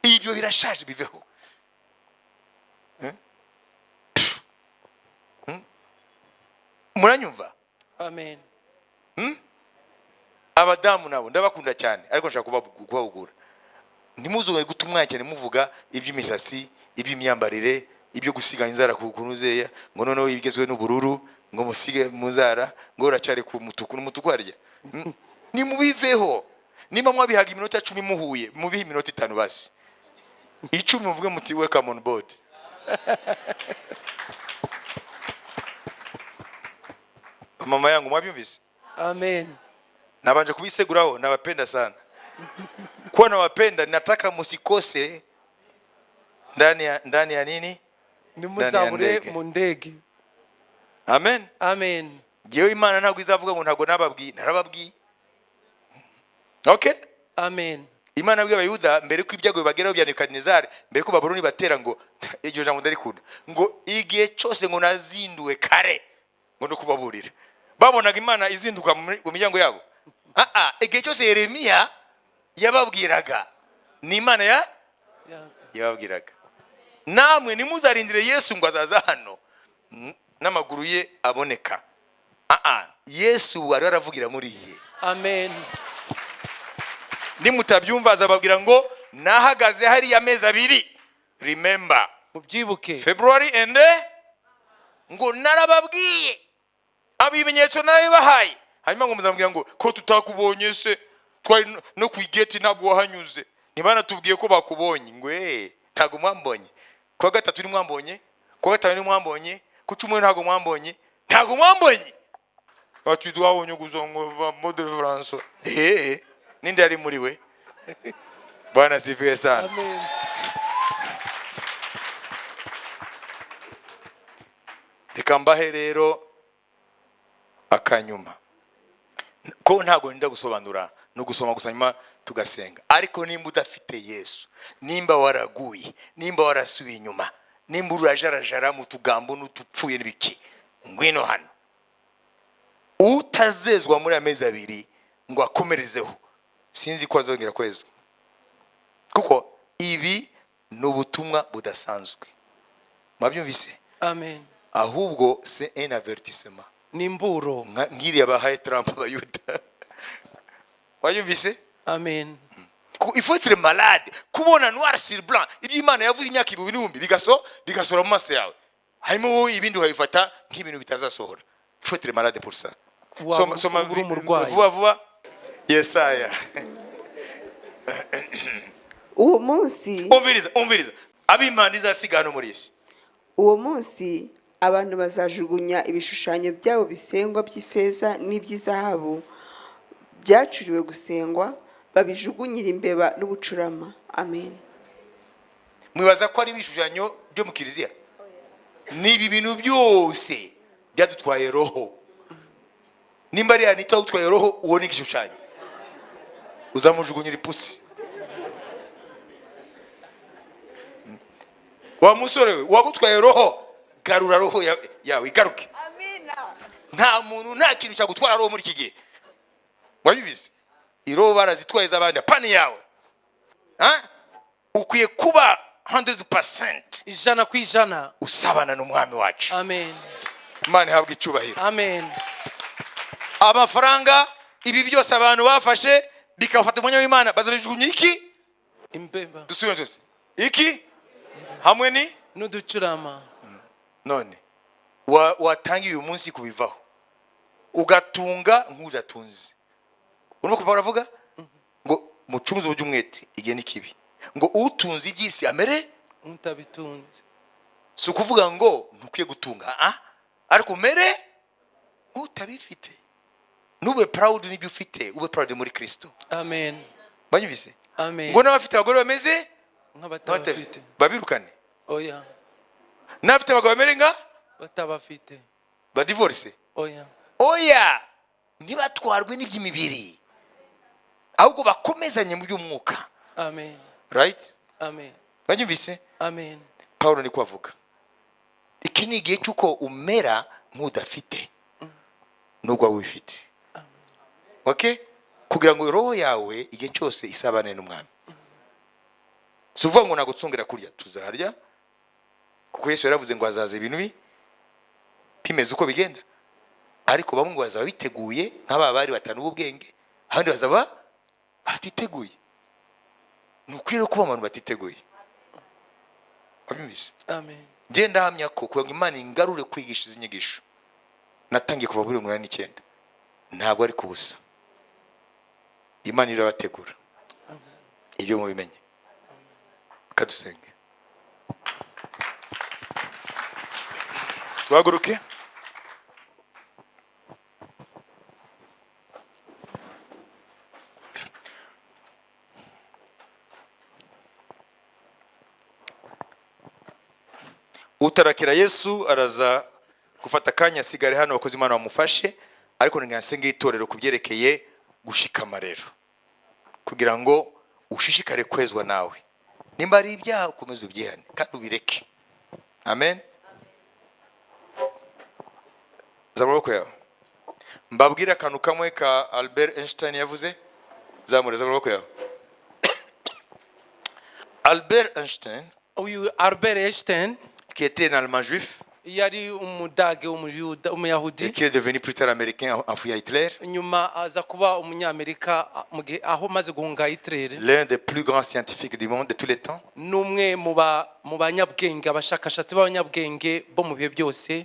Ibyo birashaje biveho. Muranyumva? Amen. Abadamu nabo ndabakunda cyane, ariko nshaka kubahugura. Ntimuzongere gutumwa cyane muvuga iby'imisasi, iby'imyambarire, ibyo gusiga inzara ku kunuzeya, ngo noneho ibigezwe n'ubururu, ngo musige muzara, ngo uracyari ku mutuku n'umutuku harya. Ni mubiveho. Nimba mwabihaga iminota 10 muhuye, mubihe iminota 5 basi. 10 muvuge muti welcome on board. Mama yangu mwabyumvise? Amen. Nabanje kubiseguraho, nabapenda sana. Kwa nawapenda nataka musikose ndani ya nini? ntimuzabure ndege. mu ndege. Amen. Amen. Ngewe Imana ntabwo izavuga ngo ntabwo nababwiye, narababwiye. Okay? Amen. Imana yabwiye abayuda mbere ko ibyago bibageraho bya Nebukadinezari, mbere ko Babuloni batera, ngo iryo jambo ndarikunda, ngo igihe cyose ngo nazinduwe kare ngo no kubaburira. Babonaga Imana izinduka mu miryango yabo? Igihe cyose Yeremiya yababwiraga, ni Imana yababwiraga. Namwe nimuzarindire Yesu ngo azaza hano n'amaguru ye aboneka. Yesu wari aravugira muri ye. Amen. Nimutabyumva azababwira ngo nahagaze hari amezi 2. Remember, mubyibuke. February and ngo narababwiye, abimenyetso narabibahaye. Hanyuma ngo muzambwira ngo ko tutakubonye se, twari no kwigeti ntabwo wahanyuze. Nibana tubwiye ko bakubonye. Ngwe ntago mwambonye. Kwa gatatu ni mwambonye, kwa gatanu ni mwambonye, ku cyumweru ntago mwambonye, ntago mwambonye. Bati twabonye guzongo model France. Ninde yari muri we? Bwana sifiwe sana. Amen. Reka mbahe rero akanyuma ko ntago ninda gusobanura no gusoma gusa nyuma tugasenga. Ariko nimba udafite Yesu, nimba waraguye, nimba warasubiye inyuma, nimba urajarajara mu tugambo n'utupfuye n'ibiki, ngwino hano. Utazezwa muri amezi 2 ngo akomerezeho, sinzi ko azongera kweza, kuko ibi n'ubutumwa budasanzwe. Mwabyumvise? Amen. Ahubwo c'est un avertissement. Nimburo. Ngiri yabahaye Trump abayuda. Wayumvise? Amen. Il faut être malade kubona noir sur blanc ibyo Imana yavuze imyaka 2000 bigasora mu maso yawe, harimo wowe ibindi wayifata nk'ibintu bitazasohora. Il faut être malade pour ça. Soma vuba Yesaya. uwo munsi umviriza ab'Imana izasigana muri isi. uwo munsi abantu bazajugunya ibishushanyo byabo bisengwa by'ifeza n'iby'izahabu byacuriwe gusengwa, babijugunyira imbeba n'ubucurama. Amen. Mwibaza ko ari ibishushanyo byo mu kiliziya? Nibi bintu byose byadutwaye roho. Nimba ari Anita utwaye roho, uwo ni igishushanyo, uzamujugunyira ipusi. Wa musore we wagutwaye roho, garura roho yawe igaruke. Amina. Nta muntu nta kintu cyagutwara roho muri kigihe. Wabibize iroho barazitwaye z'abandi, pani yawe. Ukwiye kuba 100% ijana ku ijana usabana n'umwami wacu. Amen. Imana ihabwe icyubahiro. Amen. Amafaranga ibi byose abantu bafashe bikafata umwanya w'Imana, bazabijugunya iki? Imbeba. Dusubire twese iki hamwe ni n'uducurama. None watangiye uyu munsi kubivaho ugatunga nk'udatunze. Urimo kuva baravuga ngo mucunguze uburyo umwete igihe n'ikibi, ngo utunze iby'isi amere utabitunze. Si ukuvuga ngo ntukwiye gutunga, ariko umere utabifite. Nube proud n'ibyo ufite, ube proud muri Kristo. Amen. Banyumvise? Amen. Ngo n'abafite abagore bameze nk'abatabafite babirukane. Oya. N'abafite abagabo bamere nka batabafite ba divorce. Oya. Ntibatwarwe n'iby'imibiri, ahubwo bakomezanye mu by'umwuka. Amen. Right? Amen. Banyumvise? Amen. Paulo ni kwavuga iki ni igihe cy'uko umera nk'udafite nubwo wifite. Okay? Kugira ngo roho yawe igihe cyose isabane n'umwami. Suvuga ngo nagutsungera kurya tuzaharya, kuko Yesu yaravuze ngo azaza ibintu bimeze uko bigenda. Ariko bamwe ngo bazaba biteguye nk'aba bari batanu b'ubwenge, ahandi bazaba batiteguye. Nukwiriye kuba abantu batiteguye. Wabyumvise? Amen. Genda hamya ko kugira ngo Imana ingarure kwigisha izi nyigisho natangiye kuva muri 19 ntabwo ari kubusa. Imana irabategura. Ibyo mubimenye. Kadusenge. Tuhaguruke. utarakira Yesu araza gufata kanya sigare hano abakozi Imana bamufashe, ariko ningasenge itorero kubyerekeye gushikama rero, kugira ngo ushishikare kwezwa nawe. Nimba ari ibyaha ukomeze ubyihane kandi ubireke. Amen. Zamuroko yawe. Mbabwira akantu kamwe ka Albert Einstein yavuze. Zamuroko yawe. Albert Einstein, uyu Albert Einstein qui était un Allemand juif, yari umudage umuyahudi, qui est devenu plus tard américain en fuyant Hitler, nyuma aza kuba umunyamerika aho maze guhunga Hitler. l'un des plus grands scientifiques du monde de tous les temps. Numwe mu banyabwenge, abashakashatsi b'abanyabwenge bo mu bihe byose.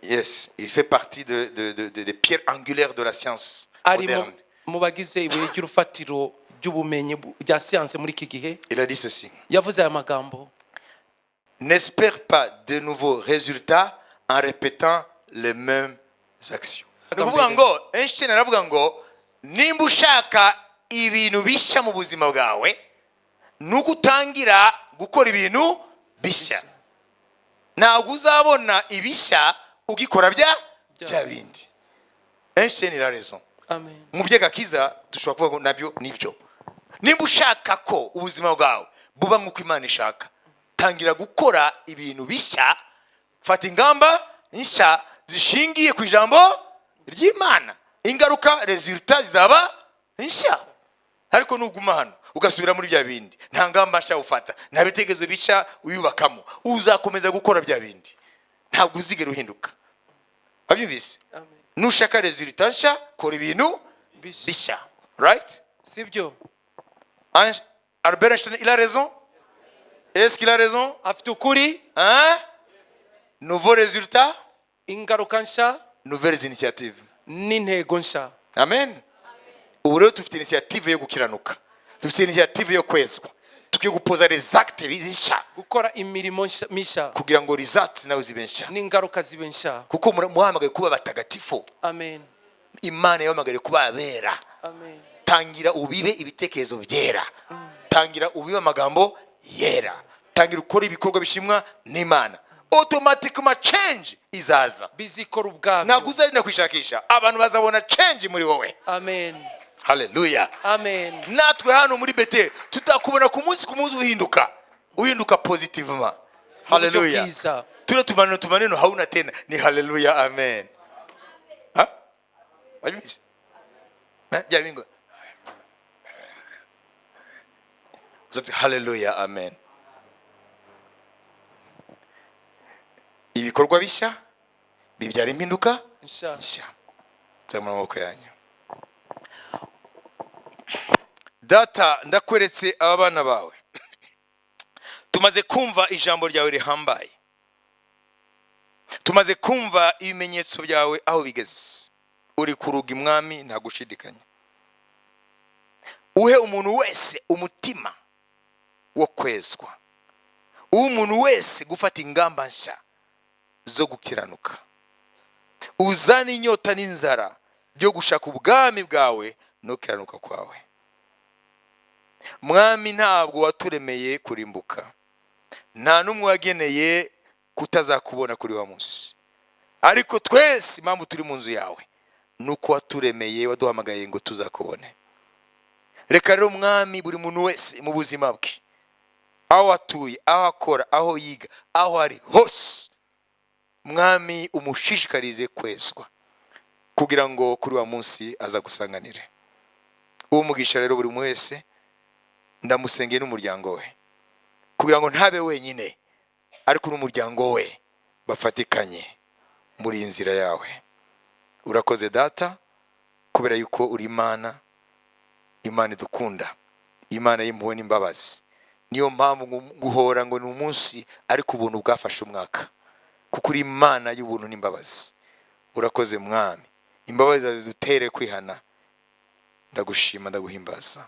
Yes, il fait partie des pierres angulaires de la science ari moderne. mu bagize ibuye ry'urufatiro ry'ubumenyi bya siyanse muri iki gihe. Il a dit ceci: Yavuze aya magambo: n'espère pas de nouveaux résultats en répétant les mêmes actions. Nuvuga ngo Einstein aravuga ngo nimba ushaka ibintu bishya mu buzima bwawe nuko utangira gukora ibintu bishya. Ntabwo uzabona ibishya ugikora bya bindi. Einstein il a raison. Amen. Mu by'agakiza dushobora kuvuga ngo nabyo nibyo. Nimba ushaka ko ubuzima bwawe buba nk'uko Imana ishaka, tangira gukora ibintu bishya, fata ingamba nshya zishingiye ku ijambo ry'Imana. Ingaruka resultat zizaba nshya. Ariko nuguma hano ugasubira muri bya bindi, nta ngamba nshya ufata, nta bitekerezo bishya uyubakamo, uzakomeza gukora bya bindi, ntabwo uzigera uhinduka. Abyubise. Amen. Nushaka resultat nshya, kora ibintu bishya. Right? Sibyo? Albert Einstein, il a raison? Est-ce qu'il a raison? Afite ukuri. Hein? Nouveaux résultats, Ingaruka nshya nouvelles initiatives. n'intego nshya. Amen. Ubu rero dufite initiative yo gukiranuka, dufite initiative yo kwezwa, tugiye gupoza les actes bizisha Gukora imirimo mishya kugira ngo results nawe zibe nshya, n'ingaruka zibe nshya. kuko muhamagaye kuba batagatifu. Amen. Imana yahamagaye kuba abera. Amen. Tangira ubibe ibitekerezo byera, tangira ubibe amagambo yera, tangira ukora ibikorwa bishimwa n'Imana. Automatically change izaza. Bizikora ubwabyo. Ntabwo uzarina kwishakisha, abantu bazabona change muri wowe. Amen. Hallelujah. Amen. Natwe hano muri Bete tutakubona ku munsi uhinduka positivement. Hallelujah. Tule tumaneno hauna tena ni hallelujah, amen. Ha? Wajibisi? Jamingo. Uzati hallelujah, amen. Ibikorwa bishya bibyara impinduka nshya. Zamura amaboko yanyu. Data, ndakweretse abana bawe, tumaze kumva ijambo ryawe rihambaye, tumaze kumva ibimenyetso byawe aho bigeze. Uri kuruga Mwami, nta gushidikanya. Uhe umuntu wese umutima wo kwezwa, umuntu wese gufata ingamba nshya zo gukiranuka. Uzana inyota n'inzara byo gushaka ubwami bwawe no kiranuka kwawe. Mwami, ntabwo waturemeye kurimbuka, nta n'umwe wageneye kutazakubona kuri wa munsi, ariko twese impamvu turi mu nzu yawe nuko waturemeye, waduhamagaye ngo tuzakubone. Reka rero Mwami, buri muntu wese mu buzima bwe, aho atuye, aho akora, aho yiga, aho ari hose, Mwami umushishikarize kwezwa kugira ngo kuri wa munsi aza gusanganire. Uwo mugisha rero buri wese ndamusengeye n'umuryango we, kugira ngo ntabe wenyine ariko n'umuryango we bafatikanye muri inzira yawe. Urakoze Data, kubera yuko uri Imana, Imana idukunda, Imana y'impuhwe n'imbabazi. Niyo mpamvu guhora ngo ni umunsi ariko ubuntu bwafashe umwaka, kuko uri Imana y'ubuntu n'imbabazi. Urakoze Mwami, imbabazi zawe zidutere kwihana. Ndagushima, ndaguhimbaza.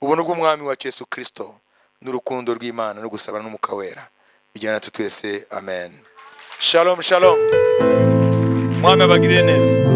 Ubuntu bw'Umwami wacu Yesu Kristo n'urukundo rw'Imana no gusabana n'Umwuka Wera bijyana twese. Amen. Shalom, shalom. Mwami abagirire neza.